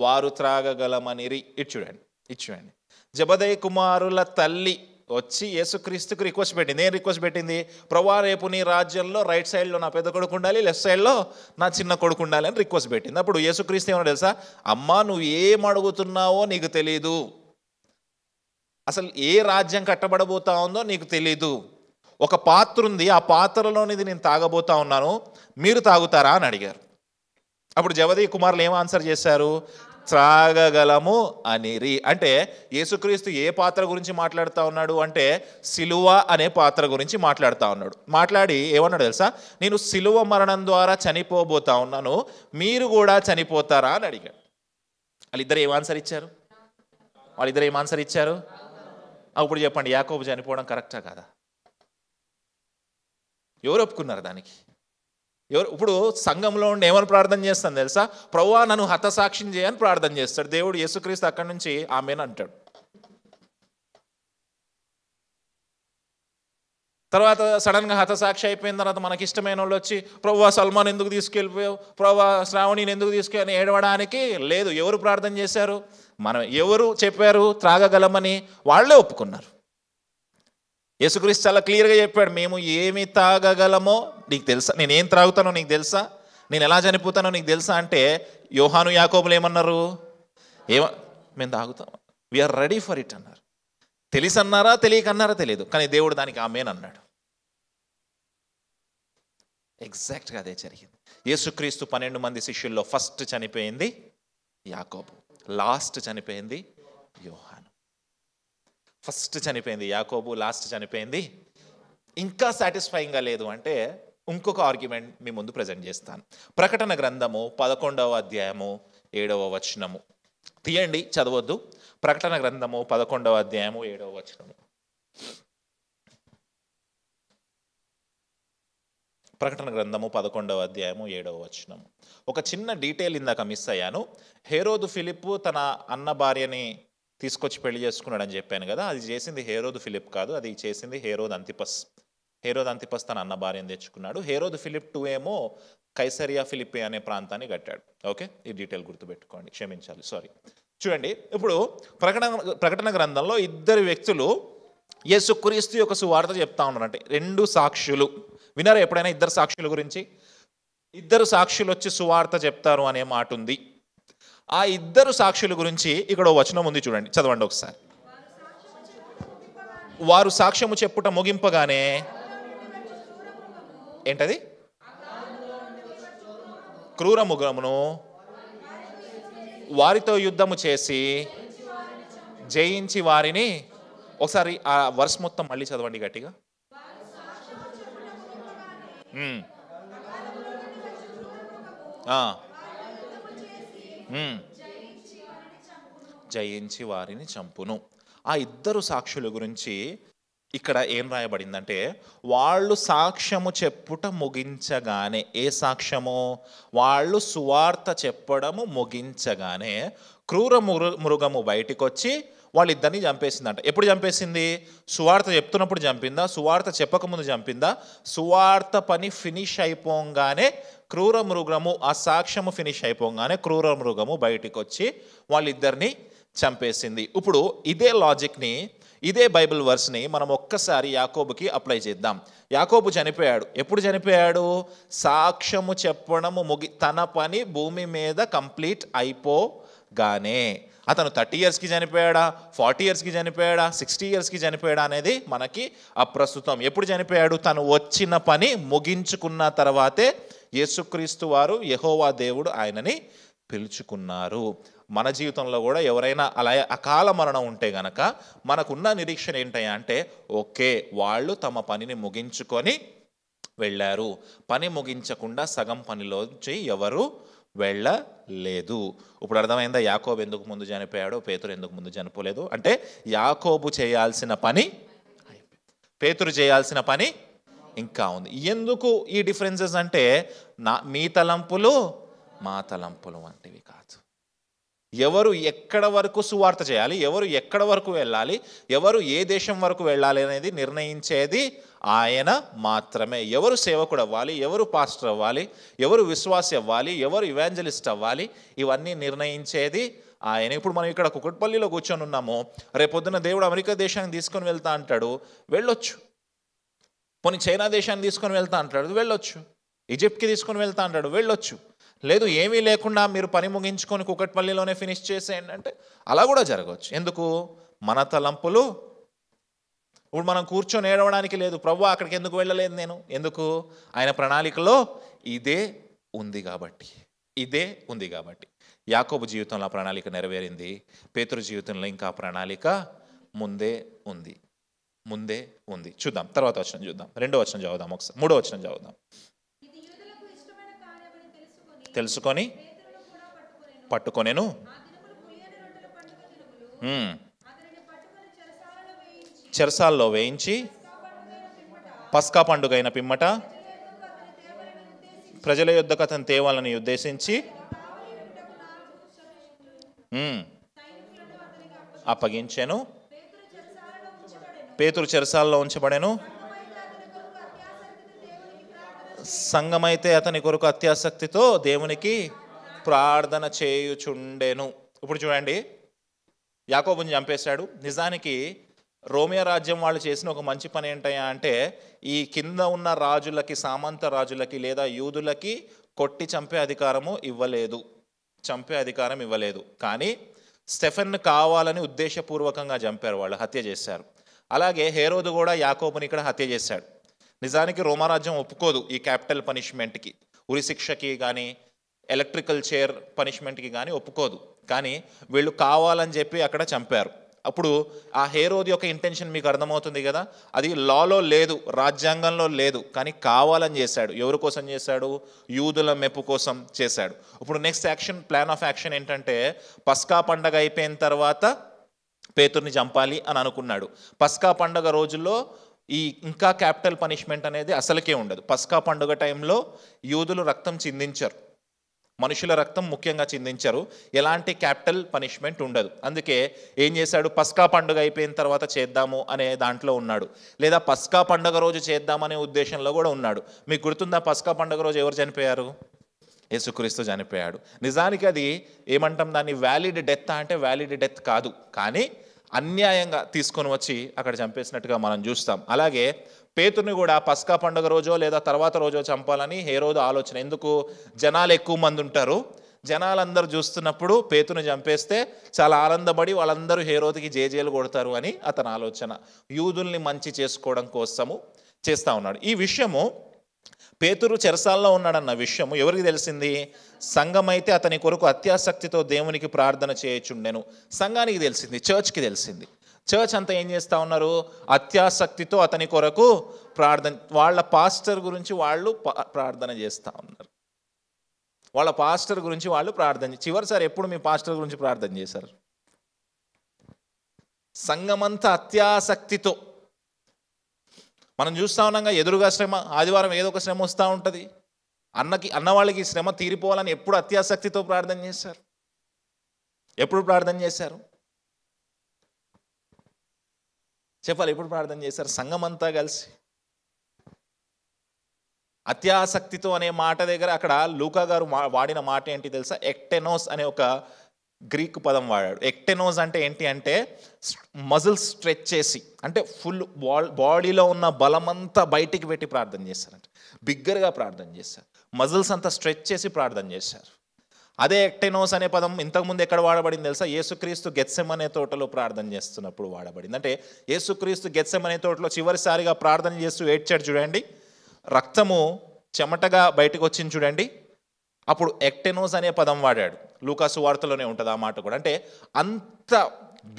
వారు త్రాగగలమనిరి. ఇచ్చుడండి. జెబెదయి కుమారుల తల్లి వచ్చి యేసుక్రీస్తుకు రిక్వెస్ట్ పెట్టింది. ఏం రిక్వెస్ట్ పెట్టింది? ప్రభువా రేపు నీ రాజ్యంలో రైట్ సైడ్లో నా పెద్ద కొడుకు ఉండాలి, లెఫ్ట్ సైడ్లో నా చిన్న కొడుకు ఉండాలి అని రిక్వెస్ట్ పెట్టింది. అప్పుడు యేసుక్రీస్తు ఏమన్నా తెలుసా, అమ్మా నువ్వు ఏం అడుగుతున్నావో నీకు తెలీదు, అసలు ఏ రాజ్యం కట్టబడబోతా ఉందో నీకు తెలీదు, ఒక పాత్ర ఉంది, ఆ పాత్రలోనిది నేను తాగబోతా ఉన్నాను, మీరు తాగుతారా అని అడిగారు. అప్పుడు జెబెదయి కుమారులు ఏం ఆన్సర్ చేశారు? త్రాగగలము అనిరి. అంటే యేసుక్రీస్తు ఏ పాత్ర గురించి మాట్లాడుతూ ఉన్నాడు అంటే సిలువ అనే పాత్ర గురించి మాట్లాడుతూ ఉన్నాడు. మాట్లాడి ఏమన్నాడు తెలుసా, నేను సిలువ మరణం ద్వారా చనిపోబోతా ఉన్నాను, మీరు కూడా చనిపోతారా అని అడిగాడు. వాళ్ళిద్దరు ఏం ఆన్సర్ ఇచ్చారు? అప్పుడు చెప్పండి, యాకోబు చనిపోవడం కరెక్టా కాదా? ఎవరు ఒప్పుకున్నారు దానికి? ఇప్పుడు సంఘంలో ఉండి ఏమని ప్రార్థన చేస్తాను తెలుసా, ప్రభువా నన్ను హతసాక్షిని చేయని ప్రార్థన చేస్తాడు. దేవుడు యేసుక్రీస్తు అక్కడి నుంచి ఆమెను అంటాడు. తర్వాత సడన్గా హతసాక్షి అయిపోయిన తర్వాత మనకి ఇష్టమైన వాళ్ళు వచ్చి ప్రభువా సల్మాన్ ఎందుకు తీసుకెళ్ళిపోయావు, ప్రభువా శ్రావణిని ఎందుకు తీసుకెళ్ళి ఏడవడానికి లేదు. ఎవరు ప్రార్థన చేశారు? మనం. ఎవరు చెప్పారు త్రాగగలమని? వాళ్ళే ఒప్పుకున్నారు. యేసుక్రీస్తు చాలా క్లియర్గా చెప్పాడు, మేము ఏమి తాగగలమో నీకు తెలుసా, నేనేం త్రాగుతానో నీకు తెలుసా, నేను ఎలా చనిపోతానో నీకు తెలుసా అంటే యోహాను యాకోబులు ఏమన్నారు? మేము తాగుతాం, వీఆర్ రెడీ ఫర్ ఇట్ అన్నారు. తెలియకన్నారా తెలియదు, కానీ దేవుడు దానికి ఆమేన్ అన్నాడు. ఎగ్జాక్ట్గా అదే జరిగింది. యేసుక్రీస్తు 12 మంది శిష్యుల్లో ఫస్ట్ చనిపోయింది యాకోబు, లాస్ట్ చనిపోయింది యోహాను. ఫస్ట్ చనిపోయింది యాకోబు, లాస్ట్ చనిపోయింది. ఇంకా సాటిస్ఫైయింగ్గా లేదు అంటే ఇంకొక ఆర్గ్యుమెంట్ మీ ముందు ప్రజెంట్ చేస్తాను. ప్రకటన గ్రంథము 11వ అధ్యాయము 7వ వచనము తీయండి, చదవద్దు. ప్రకటన గ్రంథము 11వ అధ్యాయము 7వ వచనము. ప్రకటన గ్రంథము 11వ అధ్యాయము 7వ వచనము. ఒక చిన్న డీటెయిల్ ఇందాక మిస్ అయ్యాను. హేరోదు ఫిలిప్పు తన అన్న భార్యని తీసుకొచ్చి పెళ్లి చేసుకున్నాడని చెప్పాను కదా, అది చేసింది హేరోదు ఫిలిప్ కాదు, అది చేసింది హేరోదు అంతిపస్. హేరోదు అంతిపస్ తన అన్న భార్యను తెచ్చుకున్నాడు. హేరోదు ఫిలిప్ 2 ఏమో కైసరియా ఫిలిప్పే అనే ప్రాంతాన్ని కట్టాడు. ఓకే, ఈ డీటెయిల్ గుర్తుపెట్టుకోండి, క్షమించాలి, సారీ. చూడండి, ఇప్పుడు ప్రకటన గ్రంథంలో ఇద్దరు వ్యక్తులు యేసుక్రీస్తు యొక్క సువార్త చెప్తా ఉన్నారంటే 2 సాక్షులు. వినారా ఎప్పుడైనా ఇద్దరు సాక్షుల గురించి? ఇద్దరు సాక్షులు వచ్చి సువార్త చెప్తారు అనే మాట ఉంది. ఆ ఇద్దరు సాక్షుల గురించి ఇక్కడ వచనం ఉంది, చూడండి, చదవండి ఒకసారి. వారు సాక్ష్యము చెప్పుట ముగింపగానే ఏంటది? క్రూర మృగమును వారితో యుద్ధము చేసి జయించి వారిని, ఒకసారి ఆ వర్స్ మొత్తం మళ్ళీ చదవండి గట్టిగా. జయించి వారిని చంపును. ఆ ఇద్దరు సాక్షుల గురించి ఇక్కడ ఏం రాయబడిందంటే, వాళ్ళు సాక్ష్యము చెప్పుట ముగించగానే, ఏ సాక్ష్యము? వాళ్ళు సువార్త చెప్పడము ముగించగానే క్రూర మృగము బయటికి వచ్చి వాళ్ళిద్దరిని చంపేసిందంట. ఎప్పుడు చంపేసింది? సువార్త చెప్తున్నప్పుడు చంపిందా? సువార్త చెప్పకముందు చంపిందా? సువార్త పని ఫినిష్ అయిపోగానే క్రూర మృగము, ఆ సాక్ష్యము ఫినిష్ అయిపోగానే క్రూర మృగము బయటికి వచ్చి వాళ్ళిద్దరిని చంపేసింది. ఇప్పుడు ఇదే లాజిక్ని, ఇదే బైబిల్ వర్స్ని మనం ఒక్కసారి యాకోబుకి అప్లై చేద్దాం. యాకోబు చనిపోయాడు. ఎప్పుడు చనిపోయాడు? సాక్ష్యము చెప్పడము తన పని భూమి మీద కంప్లీట్ అయిపోగానే. అతను 30 ఇయర్స్కి చనిపోయాడా, 40 ఇయర్స్కి చనిపోయాడా, 60 ఇయర్స్కి చనిపోయాడా అనేది మనకి అప్రస్తుతం. ఎప్పుడు చనిపోయాడు? తను వచ్చిన పని ముగించుకున్న తర్వాతే యేసుక్రీస్తు వారు, యెహోవా దేవుడు ఆయనని పిలుచుకున్నారు. మన జీవితంలో కూడా ఎవరైనా అలా అకాల మరణం ఉంటే గనక మనకున్న నిరీక్షణ ఏంటయ్యా అంటే, ఓకే, వాళ్ళు తమ పనిని ముగించుకొని వెళ్ళారు. పని ముగించకుండా సగం పనిలోంచి ఎవరు వెళ్ళలేదు. ఇప్పుడు అర్థమైందా యాకోబు ఎందుకు ముందు చనిపోయాడో, పేతురు ఎందుకు ముందు చనిపోలేదు? అంటే యాకోబు చేయాల్సిన పని, పేతురు చేయాల్సిన పని ఇంకా ఉంది. ఎందుకు ఈ డిఫరెన్సెస్ అంటే, మీ తలంపులు మా తలంపులు వంటివి కాదు. ఎవరు ఎక్కడ వరకు సువార్త చేయాలి, ఎవరు ఎక్కడ వరకు వెళ్ళాలి, ఎవరు ఏ దేశం వరకు వెళ్ళాలి అనేది నిర్ణయించేది ఆయన మాత్రమే. ఎవరు సేవకుడు అవ్వాలి, ఎవరు పాస్టర్ అవ్వాలి, ఎవరు విశ్వాసి అవ్వాలి, ఎవరు ఇవాంజలిస్ట్ అవ్వాలి, ఇవన్నీ నిర్ణయించేది ఆయన. ఇప్పుడు మనం ఇక్కడ కుకట్పల్లిలో కూర్చొని ఉన్నాము. రేపొద్దున దేవుడు అమెరికా దేశాన్ని తీసుకొని వెళ్తా అంటాడు, వెళ్ళొచ్చు. పోనీ చైనా దేశాన్ని తీసుకొని వెళ్తా అంటాడు, వెళ్ళొచ్చు. ఈజిప్ట్కి తీసుకొని వెళ్తా అంటాడు, వెళ్ళొచ్చు. లేదు, ఏమీ లేకుండా మీరు పని ముగించుకొని కుకట్పల్లిలోనే ఫినిష్ చేసేయండి అంటే అలా కూడా జరగవచ్చు. ఎందుకు? మన తలంపులు. ఇప్పుడు మనం కూర్చొని ఏడవడానికి లేదు, ప్రభు అక్కడికి ఎందుకు వెళ్ళలేదు నేను, ఎందుకు? ఆయన ప్రణాళికలో ఇదే ఉంది కాబట్టి, ఇదే ఉంది కాబట్టి. యాకోబు జీవితంలో ప్రణాళిక నెరవేరింది, పేతురు జీవితంలో ఇంకా ప్రణాళిక ముందే ఉంది, ముందే ఉంది. చూద్దాం, తర్వాత వచనం చూద్దాం. 2వ వచనం చదువుదాం, ఒకసారి 3వ వచనం చదువుదాం. తెలుసుకొని పట్టుకొనెను, చెరసాల్లో వేయించి పస్కా పండుగైన పిమ్మట ప్రజల యొద్దకు అతని తేవాలని ఉద్దేశించి అప్పగించెను. పేతురు చెరసాల్లో ఉంచబడెను. సంఘమైతే అతని కొరకు అత్యాసక్తితో దేవునికి ప్రార్థన చేయుచుండెను. ఇప్పుడు చూడండి, యాకోబుని చంపేశాడు. నిజానికి రోమియా రాజ్యం వాళ్ళు చేసిన ఒక మంచి పని ఏంటయ్యా అంటే, ఈ కింద ఉన్న రాజులకి, సామంత రాజులకి లేదా యూదులకి కొట్టి చంపే అధికారం ఇవ్వలేదు. కానీ స్టెఫెన్ కావాలని ఉద్దేశపూర్వకంగా చంపారు, వాళ్ళు హత్య చేశారు. అలాగే హేరోదు కూడా యాకోబుని ఇక్కడ హత్య చేశాడు. నిజానికి రోమారాజ్యం ఒప్పుకోదు ఈ క్యాపిటల్ పనిష్మెంట్కి, ఉరిశిక్షకి కానీ ఎలక్ట్రికల్ చైర్ పనిష్మెంట్కి కానీ ఒప్పుకోదు. కానీ వీళ్ళు కావాలని చెప్పి అక్కడ చంపారు. అప్పుడు ఆ హేరోదు యొక్క ఇంటెన్షన్ మీకు అర్థమవుతుంది కదా, అది లాలో లేదు, రాజ్యాంగంలో లేదు, కానీ కావాలని చేశాడు. ఎవరి కోసం చేశాడు? యూదుల మెప్పు కోసం చేశాడు. ఇప్పుడు next action, plan of action ఏంటంటే, పస్కా పండగ అయిపోయిన తర్వాత పేతుర్ని చంపాలి అని అనుకున్నాడు. పస్కా పండగ రోజుల్లో ఇంకా క్యాపిటల్ పనిష్మెంట్ అనేది అసలుకే ఉండదు. పస్కా పండుగ టైంలో యూదులు రక్తం చిందించరు. మనుషుల రక్తం ముఖ్యంగా చిందించరు, ఎలాంటి క్యాపిటల్ పనిష్మెంట్ ఉండదు. అందుకే ఏం చేశాడు, పస్కా పండుగ అయిపోయిన తర్వాత చేద్దాము అనే దాంట్లో ఉన్నాడు, లేదా పస్కా పండుగ రోజు చేద్దామనే ఉద్దేశంలో కూడా ఉన్నాడు. మీకు గుర్తుందా, పస్కా పండుగ రోజు ఎవరు చనిపోయారు? యేసుక్రీస్తు చనిపోయాడు. నిజానికి అది ఏమంటాం దాన్ని, వ్యాలిడ్ డెత్ అంటే వ్యాలిడ్ డెత్ కాదు, కానీ అన్యాయంగా తీసుకొని వచ్చి అక్కడ చంపేసినట్టుగా మనం చూస్తాం. అలాగే పేతురుని కూడా పస్కా పండుగ రోజో లేదా తర్వాత రోజో చంపాలని హేరోదు ఆలోచన. ఎందుకు, జనాలు ఎక్కువ మంది ఉంటారు, జనాలందరూ చూస్తున్నప్పుడు పేతురుని చంపేస్తే చాలా ఆనందపడి వాళ్ళందరూ హేరోదుకి జేజేలు కొడతారు అని అతని ఆలోచన. యూదుల్ని మంచి చేసుకోవడం కోసము చేస్తూ ఉన్నాడు. ఈ విషయము పేతురు చెరసాల్లో ఉన్నాడన్న విషయము ఎవరికి తెలిసింది? సంఘం అయితే అతని కొరకు అత్యాసక్తితో దేవునికి ప్రార్థన చేయచుండెను. సంఘానికి తెలిసింది, చర్చ్కి తెలిసింది. చర్చ్ అంతా ఏం చేస్తూ ఉన్నారు, అత్యాసక్తితో అతని కొరకు ప్రార్థన, వాళ్ళ పాస్టర్ గురించి వాళ్ళు ప్రార్థన చేస్తూ ఉన్నారు. వాళ్ళ పాస్టర్ గురించి వాళ్ళు ప్రార్థన. చివరిసారి ఎప్పుడు మీ పాస్టర్ గురించి ప్రార్థన చేశారు? సంఘమంతా అత్యాసక్తితో. మనం చూస్తూ ఉన్నాగా ఎదురుగా శ్రమ, ఆదివారం ఏదో ఒక శ్రమ వస్తూ ఉంటుంది. అన్నవాళ్ళకి శ్రమ తీరిపోవాలని ఎప్పుడు అత్యాసక్తితో ప్రార్థన చేశారు? ఎప్పుడు ప్రార్థన చేశారు చెప్పాలి? ఎప్పుడు ప్రార్థన చేశారు? సంఘమంతా కలిసి అత్యాసక్తితో అనే మాట దగ్గర అక్కడ లూకా గారు వాడిన మాట ఏంటి తెలుసా? ఎక్టెనోస్ అనే ఒక గ్రీక్ పదం వాడాడు. ఎక్టెనోస్ అంటే ఏంటి అంటే మజిల్స్ స్ట్రెచ్ చేసి, అంటే ఫుల్ బాడీలో ఉన్న బలమంతా బయటికి పెట్టి ప్రార్థన చేశారంట. బిగ్గరగా ప్రార్థన చేశారు, మజిల్స్ అంతా స్ట్రెచ్ చేసి ప్రార్థన చేశారు. అదే ఎక్టెనోస్ అనే పదం ఇంతకుముందు ఎక్కడ వాడబడింది తెలుసా? యేసుక్రీస్తు గెత్సెమనే తోటలో ప్రార్థన చేస్తున్నప్పుడు వాడబడింది. అంటే యేసుక్రీస్తు గెత్సెమనే తోటలో చివరిసారిగా ప్రార్థన చేస్తూ ఏడ్చాడు చూడండి, రక్తము చెమటగా బయటకు వచ్చింది చూడండి, అప్పుడు ఎక్టెనోస్ అనే పదం వాడాడు. లూకాసు వార్తలోనే ఉంటుంది ఆ మాట కూడా. అంటే అంత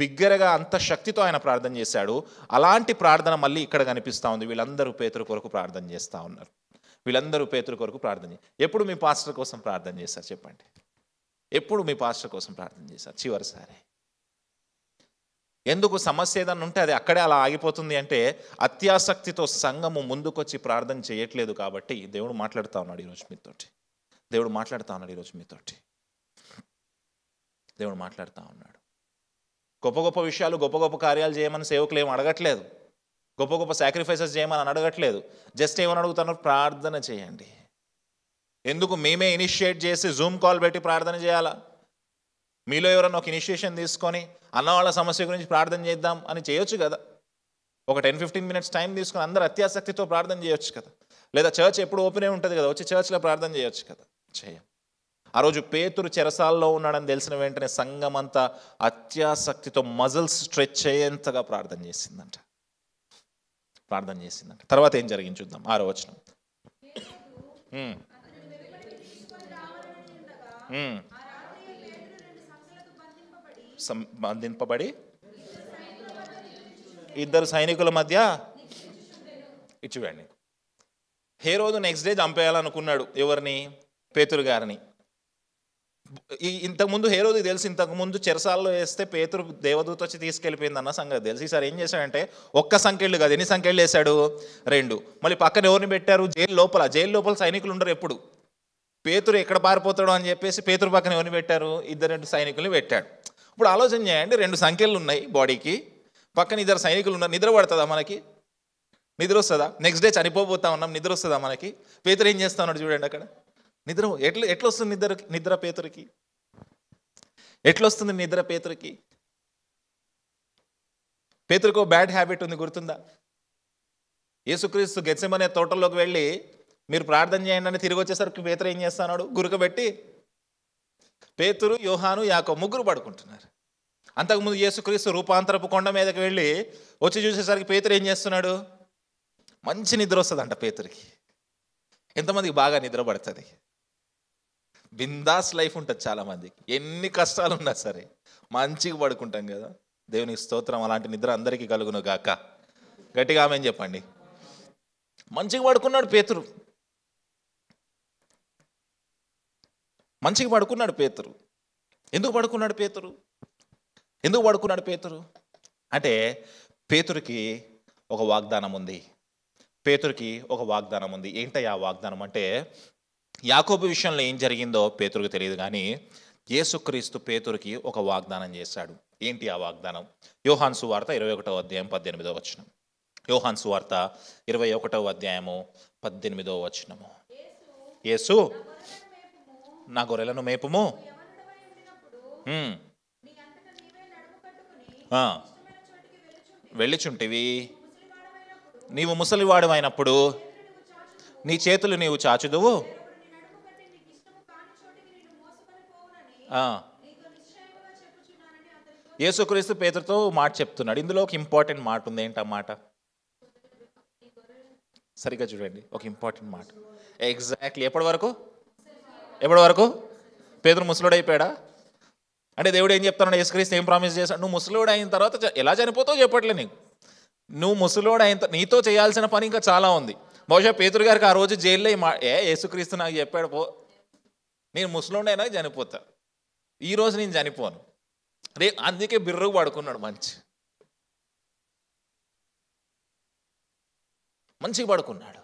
బిగ్గరగా, అంత శక్తితో ఆయన ప్రార్థన చేశాడు. అలాంటి ప్రార్థన మళ్ళీ ఇక్కడ కనిపిస్తూ ఉంది. వీళ్ళందరూ పేతురు కొరకు ప్రార్థన చేస్తూ ఉన్నారు. వీళ్ళందరూ పేతురు కొరకు ప్రార్థన. ఎప్పుడు మీ పాస్టర్ కోసం ప్రార్థన చేశారు చెప్పండి? ఎప్పుడు మీ పాస్టర్ కోసం ప్రార్థన చేశారు చివరిసారి? ఎందుకు సమస్య ఏదన్నా ఉంటే అది అక్కడే అలా ఆగిపోతుంది అంటే అత్యాసక్తితో సంఘము ముందుకొచ్చి ప్రార్థన చేయట్లేదు. కాబట్టి దేవుడు మాట్లాడుతూ ఉన్నాడు ఈరోజు మీతోటి. దేవుడు మాట్లాడుతూ ఉన్నాడు ఈరోజు మీతోటి. దేవుడు మాట్లాడుతూ ఉన్నాడు. గొప్ప గొప్ప విషయాలు, గొప్ప గొప్ప కార్యాలు చేయమని సేవకులు ఏం అడగట్లేదు. గొప్ప గొప్ప సాక్రిఫైసెస్ చేయమని అడగట్లేదు. జస్ట్ ఏమని అడుగుతున్నారు? ప్రార్థన చేయండి. ఎందుకు మేమే ఇనిషియేట్ చేసి జూమ్ కాల్ పెట్టి ప్రార్థన చేయాలా? మీలో ఎవరన్నా ఒక ఇనిషియేషన్ తీసుకొని అన్న వాళ్ళ సమస్య గురించి ప్రార్థన చేద్దాం అని చేయొచ్చు కదా. ఒక 10-15 మినిట్స్ టైం తీసుకొని అందరూ అత్యాసక్తితో ప్రార్థన చేయొచ్చు కదా. లేదా చర్చ్ ఎప్పుడు ఓపెనే ఉంటుంది కదా, వచ్చి చర్చ్లో ప్రార్థన చేయొచ్చు కదా. చేయం. ఆ రోజు పేతురు చెరసాల్లో ఉన్నాడని తెలిసిన వెంటనే సంఘం అంతా అత్యాసక్తితో మజిల్స్ స్ట్రెచ్ అయ్యేంతగా ప్రార్థన చేసిందంట. తర్వాత ఏం జరిగింది చూద్దాం. 6వ వచనం. బంధింపబడి 2 సైనికుల మధ్య ఇచ్చివేయండి. హేరోదు నెక్స్ట్ డే చంపేయాలనుకున్నాడు. ఎవరిని? పేతురు గారిని. ఇంతకుముందు హేరోదుకి తెలిసి, ఇంతకుముందు చెరసాల్లో వేస్తే పేతురు దేవదూత వచ్చి తీసుకెళ్ళిపోయిందన్న సంగతి తెలిసి ఈసారి ఏం చేశాడంటే ఒక్క సంఖ్యలు కాదు, ఎన్ని సంఖ్యలు వేశాడు? 2. మళ్ళీ పక్కన ఎవరిని పెట్టారు? జైలు లోపల సైనికులు ఉండరు ఎప్పుడు. పేతురు ఎక్కడ పారిపోతాడు అని చెప్పేసి పేతురు పక్కన ఎవరిని పెట్టారు? 2 సైనికుల్ని పెట్టాడు. ఇప్పుడు ఆలోచన చేయండి, 2 సంఖ్యలు ఉన్నాయి బాడీకి, పక్కన 2 సైనికులు ఉన్నారు. నిద్ర పడుతుందా మనకి? నిద్ర వస్తుందా? నెక్స్ట్ డే చనిపోతా ఉన్నాం, నిద్ర వస్తుందా మనకి? పేతురు ఏం చేస్తా ఉన్నాడు చూడండి అక్కడ. నిద్ర ఎట్లా వస్తుంది? నిద్ర పేతురికి ఎట్లా వస్తుంది? నిద్ర పేతురికి. పేతురికి ఒక బ్యాడ్ హ్యాబిట్ ఉంది, గుర్తుందా? యేసుక్రీస్తు గెత్సెమనే తోటలోకి వెళ్ళి మీరు ప్రార్థన చేయండి అని తిరిగి వచ్చేసరికి పేతురు ఏం చేస్తున్నాడు? గురకబెట్టి పేతురు, యోహాను, యాకోబు 3 పడుకుంటున్నారు. అంతకుముందు యేసుక్రీస్తు రూపాంతరపు కొండ మీదకి వెళ్ళి వచ్చి చూసేసరికి పేతురు ఏం చేస్తున్నాడు? మంచి నిద్ర వస్తుందంట పేతురికి. ఎంతమందికి బాగా నిద్ర పడుతుంది? బిందాస్ లైఫ్ ఉంటుంది చాలామందికి. ఎన్ని కష్టాలు ఉన్నా సరే మంచిగా పడుకుంటాం కదా. దేవునికి స్తోత్రం. అలాంటి నిద్ర అందరికీ కలుగును గాక. గట్టిగా ఆమేన్ చెప్పండి. మంచిగా పడుకున్నాడు పేతురు. మంచిగా పడుకున్నాడు పేతురు. ఎందుకు పడుకున్నాడు పేతురు అంటే పేతురికి ఒక వాగ్దానం ఉంది. ఏంటయ్యా ఆ వాగ్దానం అంటే యాకోబు విషయంలో ఏం జరిగిందో పేతురుకు తెలియదు, కానీ యేసుక్రీస్తు పేతురుకి ఒక వాగ్దానం చేశాడు. ఏంటి ఆ వాగ్దానం? యోహాను సువార్త 21వ అధ్యాయం 18వ వచనం. యోహాను సువార్త 21వ అధ్యాయము 18వ వచనము. యేసు, నా గొర్రెలను మేపుము. వెళ్ళిచుంటివి, నీవు ముసలివాడమైనప్పుడు నీ చేతులు నీవు చాచుదువు. యేసుక్రీస్తు పేతురుతో మాట చెప్తున్నాడు. ఇందులో ఒక ఇంపార్టెంట్ మాట ఉంది. ఏంటి ఆ మాట? సరిగ్గా చూడండి, ఒక ఇంపార్టెంట్ మాట. ఎగ్జాక్ట్లీ ఎప్పటి వరకు పేతురు ముసలుడైపోయాడా? అంటే దేవుడు ఏం చెప్తున్నాడు? యేసుక్రీస్తు ఏం ప్రామిస్ చేశాడు? నువ్వు ముసలోడు అయిన తర్వాత ఎలా చనిపోతావు చెప్పట్లే నీకు. నువ్వు ముసలోడు అయిన నీతో చేయాల్సిన పని ఇంకా చాలా ఉంది. బహుశా పేతురు గారికి ఆ రోజు జైల్లో యేసుక్రీస్తు నాకు చెప్పాడు, పో, నేను ముసలోడైనా చనిపోతా, ఈరోజు నేను చనిపోను. అందుకే బిర్రకు పడుకున్నాడు. మంచిగా పడుకున్నాడు.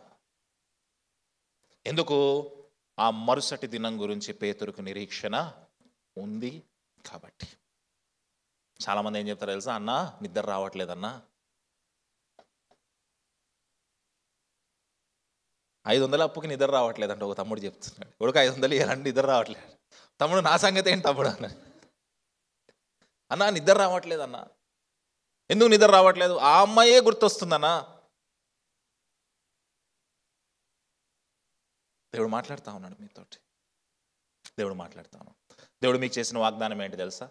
ఎందుకు? ఆ మరుసటి దినం గురించి పేతురుకు నిరీక్షణ ఉంది కాబట్టి. చాలామంది ఏం చెప్తారు తెలుసా? అన్నా నిద్ర రావట్లేదన్నా, 500 అప్పుకి నిద్ర రావట్లేదంట ఒక తమ్ముడు చెప్తున్నాడు. కొడుకు 500 ఇవ్వాలంటే నిద్ర రావట్లేదు. తమ్ముడు, నా సంగతి ఏంటి తమ్ముడు అన్నా నిద్ర రావట్లేదన్నా. ఎందుకు నిద్ర రావట్లేదు? ఆ అమ్మాయే గుర్తొస్తుందన్నా. దేవుడు మాట్లాడుతూ ఉన్నాడు మీతోటి. దేవుడు మాట్లాడుతూ ఉన్నాడు. దేవుడు మీకు చేసిన వాగ్దానం ఏంటి తెలుసా?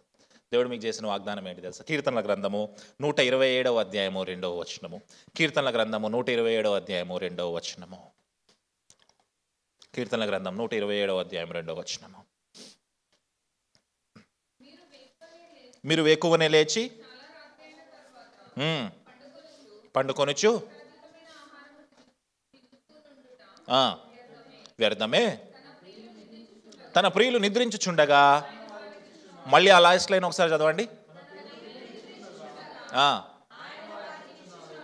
కీర్తనల గ్రంథము 127వ అధ్యాయము 2వ వచనము. కీర్తనల గ్రంథము 127వ అధ్యాయము 2వ వచనము. కీర్తనల గ్రంథం 127వ అధ్యాయం 2వ వచనము. మీరు వేకువనే లేచి పండుకొనుచు వ్యర్థమే, తన ప్రియులు నిద్రించుచుండగా. మళ్ళీ ఆ లాస్ట్ లైన్ ఒకసారి చదవండి.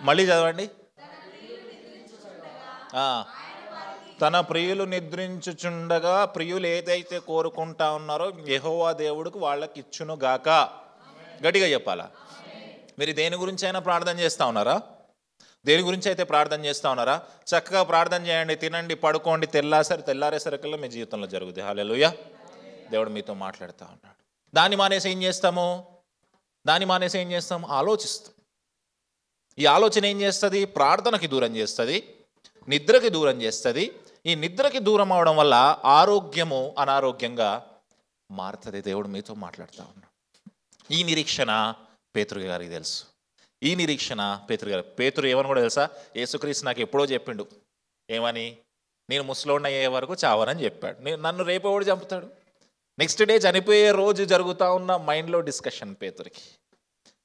మళ్ళీ చదవండి. తన ప్రియులు నిద్రించుచుండగా ప్రియులు ఏదైతే కోరుకుంటా ఉన్నారో యెహోవా దేవుడికి వాళ్ళకి ఇచ్చును గాక. గట్టిగా చెప్పాలా? మీరు దేని గురించి అయినా ప్రార్థన చేస్తూ ఉన్నారా? దేని గురించి అయితే ప్రార్థన చేస్తూ ఉన్నారా? చక్కగా ప్రార్థన చేయండి, తినండి, పడుకోండి. తెల్లారేసరికల్లా మీ జీవితంలో జరుగుతుంది. హల్లెలూయా. దేవుడు మీతో మాట్లాడుతూ ఉన్నాడు. దాన్ని మానేసి ఏం చేస్తాము? ఆలోచిస్తాం. ఈ ఆలోచన ఏం చేస్తుంది? ప్రార్థనకి దూరం చేస్తుంది, నిద్రకి దూరం చేస్తుంది. ఈ నిద్రకి దూరం అవడం వల్ల ఆరోగ్యము అనారోగ్యంగా మారుతుంది. దేవుడు మీతో మాట్లాడుతూ ఉన్నాడు. ఈ నిరీక్షణ పేతురు గారికి తెలుసు. పేతురు ఏమని కూడా తెలుసా? యేసుక్రీస్తు నాకు ఎప్పుడో చెప్పిండు. ఏమని? నేను ముసలోడిని అయ్యే వరకు చావనని చెప్పాడు. నన్ను రేపేవాడు చంపుతాడు. నెక్స్ట్ డే చనిపోయే రోజు జరుగుతూ ఉన్న మైండ్లో డిస్కషన్ పేతురికి.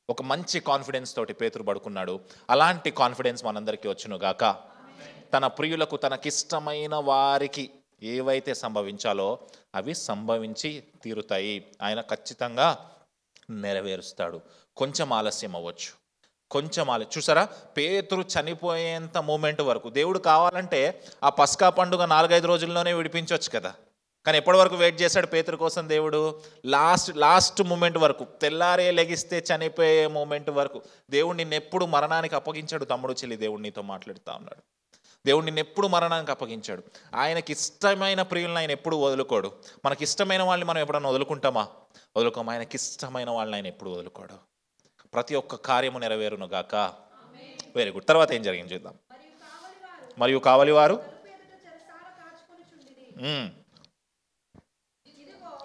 ఒక మంచి కాన్ఫిడెన్స్ తోటి పేతురు పడుకున్నాడు. అలాంటి కాన్ఫిడెన్స్ మనందరికీ వచ్చును గాక. తన ప్రియులకు, తనకిష్టమైన వారికి ఏవైతే సంభవించాలో అవి సంభవించి తీరుతాయి. ఆయన ఖచ్చితంగా నెరవేరుస్తాడు. కొంచెం ఆలస్యం అవ్వచ్చు, చూసారా? పేతురు చనిపోయేంత మూమెంట్ వరకు దేవుడు కావాలంటే ఆ పస్కా పండుగ 4-5 రోజుల్లోనే విడిపించవచ్చు కదా. కానీ ఎప్పటి వరకు వెయిట్ చేశాడు పేతురు కోసం దేవుడు? లాస్ట్ మూమెంట్ వరకు, తెల్లారే లెగిస్తే చనిపోయే మూమెంట్ వరకు. దేవుడు నిన్నెప్పుడు మరణానికి అప్పగించాడు. తమ్ముడు, చెల్లి, దేవుడు నీతో మాట్లాడుతూ ఉన్నాడు. దేవుడు నిన్నెప్పుడు మరణానికి అప్పగించాడు. ఆయనకి ఇష్టమైన ప్రియులను ఆయన ఎప్పుడు వదులుకోడు. మనకి ఇష్టమైన వాళ్ళని మనం ఎప్పుడన్నా వదులుకోము. ఆయనకి ఇష్టమైన వాళ్ళని ఆయన ఎప్పుడు వదులుకోడు. ప్రతి ఒక్క కార్యము నెరవేరును గాక. Very good. తర్వాత ఏం జరిగింది చూద్దాం. మరియు కావలివారు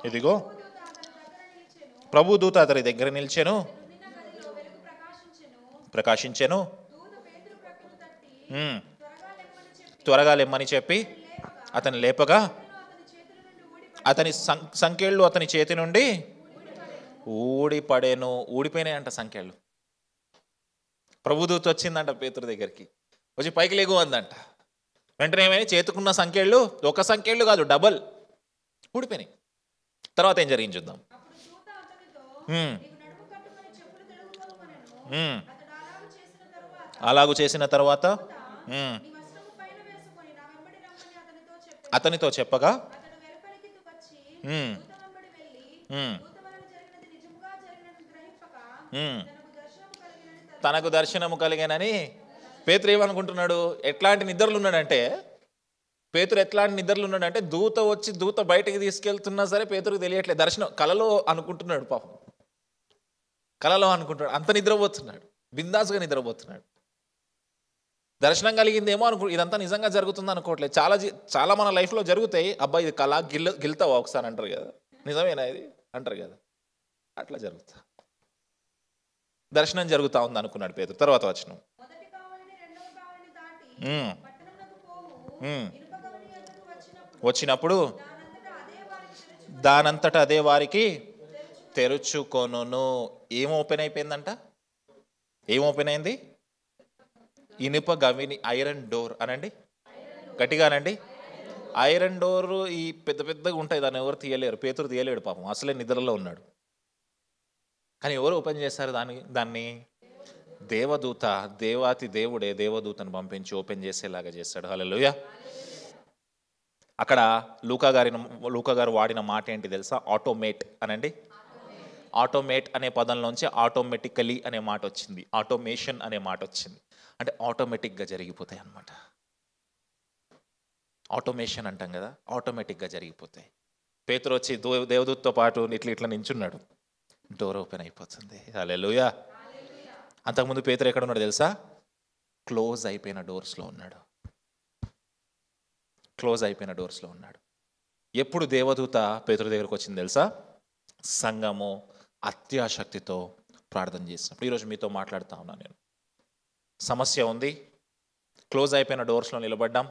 ఇదిగో ప్రభు దూత అతని దగ్గర నిలిచెను, ప్రకాశించెను. త్వరగా లెమ్మని చెప్పి అతని లేపగా అతని సంకెళ్ళు అతని చేతి నుండి ఊడిపోయినాయంట సంకెళ్ళు. ప్రభుదూత వచ్చిందంట పేతురు దగ్గరికి, వచ్చి పైకి లేగు అందంట. వెంటనే ఏమైనా చేతుకున్న సంకెళ్ళు, ఒక సంకెళ్ళు కాదు, డబల్ ఊడిపోయినాయి. తర్వాత ఏం జరిగింది చూద్దాం. అలాగూ చేసిన తర్వాత అతనితో చెప్పగా అతడు వెలుపలికి వచ్చి ఉమ్, దూత వెంబడి వెళ్ళి ఉమ్, దూత వలన జరిగినది నిజముగా జరిగినట్టు గ్రహింపక ఉమ్. తనకు దర్శనము కలిగినని తనకు దర్శనము కలిగానని పేతురు ఏమనుకుంటున్నాడు? ఎట్లాంటి నిద్రలు ఉన్నాడంటే పేతురు ఎట్లాంటి నిద్రలు ఉన్నాడంటే దూత వచ్చి దూత బయటికి తీసుకెళ్తున్నా సరే పేతురుకు తెలియట్లేదు. దర్శనం కలలో అనుకుంటున్నాడు, పాపం కలలో అనుకుంటున్నాడు. అంత నిద్రపోతున్నాడు, బిందాసుగా నిద్రపోతున్నాడు. దర్శనం కలిగిందేమో ఇదంతా నిజంగా జరుగుతుంది అనుకోవట్లేదు. చాలా మన లైఫ్లో జరుగుతాయి. అబ్బాయి ఇది కళ గిల్తావా ఒకసారి అంటారు కదా, నిజమేనా ఇది అంటారు కదా, అట్లా జరుగుతా దర్శనం జరుగుతూ ఉంది అనుకున్నాడు పేతురు. తర్వాత వచనం, మొదటి కావలిని రెండవ కావలిని దాటి ఉమ్, పట్టణమునకు పోవు ఉమ్, ఇనుప గవని యొద్దకు వచ్చినప్పుడు దానంతట అదే వారికి తెరుచుకొనును. ఏం ఓపెన్ అయిపోయిందంట? ఏం ఓపెన్ అయింది? ఇనుప గవిని, ఐరన్ డోర్ అనండి గట్టిగానండి. ఐరన్ డోర్ ఈ పెద్ద పెద్దగా ఉంటాయి, దాన్ని ఎవరు తీయలేరు. పేతురు తీయలేడు పాపం, అసలే నిద్రలో ఉన్నాడు. కానీ ఎవరు ఓపెన్ చేస్తారు దాన్ని? దేవదూత, దేవాతి దేవుడే దేవదూతను పంపించి ఓపెన్ చేసేలాగా చేస్తాడు. హల్లెలూయా. అక్కడ లూకా గారు వాడిన మాట ఏంటి తెలుసా? ఆటోమేట్ అనండి. ఆటోమేట్ అనే పదంలోంచి ఆటోమేటికలీ అనే మాట వచ్చింది, ఆటోమేషన్ అనే మాట వచ్చింది. అంటే ఆటోమేటిక్గా జరిగిపోతాయి అన్నమాట. ఆటోమేషన్ అంటాం కదా, ఆటోమేటిక్గా జరిగిపోతాయి. పేతురు వచ్చి దేవదూతతో పాటు ఇట్లా నించున్నాడు, డోర్ ఓపెన్ అయిపోతుంది. హల్లెలూయా. అంతకుముందు పేతురు ఎక్కడ ఉన్నాడు తెలుసా? క్లోజ్ అయిపోయిన డోర్స్లో ఉన్నాడు. క్లోజ్ అయిపోయిన డోర్స్లో ఉన్నాడు. ఎప్పుడు దేవదూత పేతురు దగ్గరకు వచ్చింది తెలుసా? సంఘము అత్యాశక్తితో ప్రార్థన చేసినప్పుడు. ఈరోజు మీతో మాట్లాడుతూ ఉన్నాను నేను. సమస్య ఉంది, క్లోజ్ అయిపోయిన డోర్స్లో నిలబడ్డాం.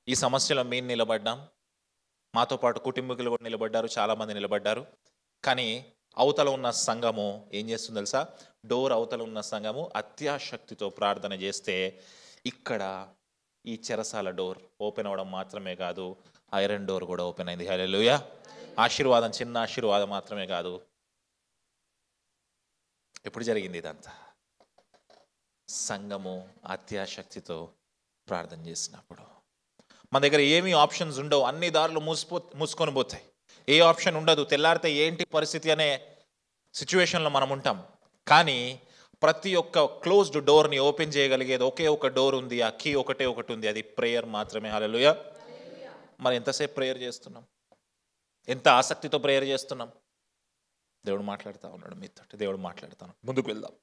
ఈ సమస్యలో మేము నిలబడ్డాం, మాతో పాటు కుటుంబీకులు కూడా నిలబడ్డారు, చాలామంది నిలబడ్డారు. కానీ అవతల ఉన్న సంఘము ఏం చేస్తుంది తెలుసా? డోర్ అవతల ఉన్న సంఘము అత్యాశక్తితో ప్రార్థన చేస్తే ఇక్కడ ఈ చెరసాల డోర్ ఓపెన్ అవ్వడం మాత్రమే కాదు, ఐరన్ డోర్ కూడా ఓపెన్ అయింది. హల్లెలూయా. ఆశీర్వాదం, చిన్న ఆశీర్వాదం మాత్రమే కాదు. ఎప్పుడు జరిగింది ఇదంతా? సంఘము అత్యాశక్తితో ప్రార్థన చేసినప్పుడు. మన దగ్గర ఏమీ ఆప్షన్స్ ఉండవు, అన్ని దారులు మూసుకొని పోతాయి. ఏ ఆప్షన్ ఉండదు. తెల్లారితే ఏంటి పరిస్థితి అనే సిచ్యువేషన్లో మనం ఉంటాం. కానీ ప్రతి ఒక్క క్లోజ్డ్ డోర్ని ఓపెన్ చేయగలిగేది ఒకే ఒక డోర్ ఉంది, ఆ కీ ఒకటే ఒకటి ఉంది, అది ప్రేయర్ మాత్రమే. హల్లెలూయా. మరి ఎంతసేపు ప్రేయర్ చేస్తున్నాం? ఎంత ఆసక్తితో ప్రేయర్ చేస్తున్నాం? దేవుడు మాట్లాడుతూ ఉన్నాడు మీతో, దేవుడు మాట్లాడుతాను. ముందుకు వెళ్దాం.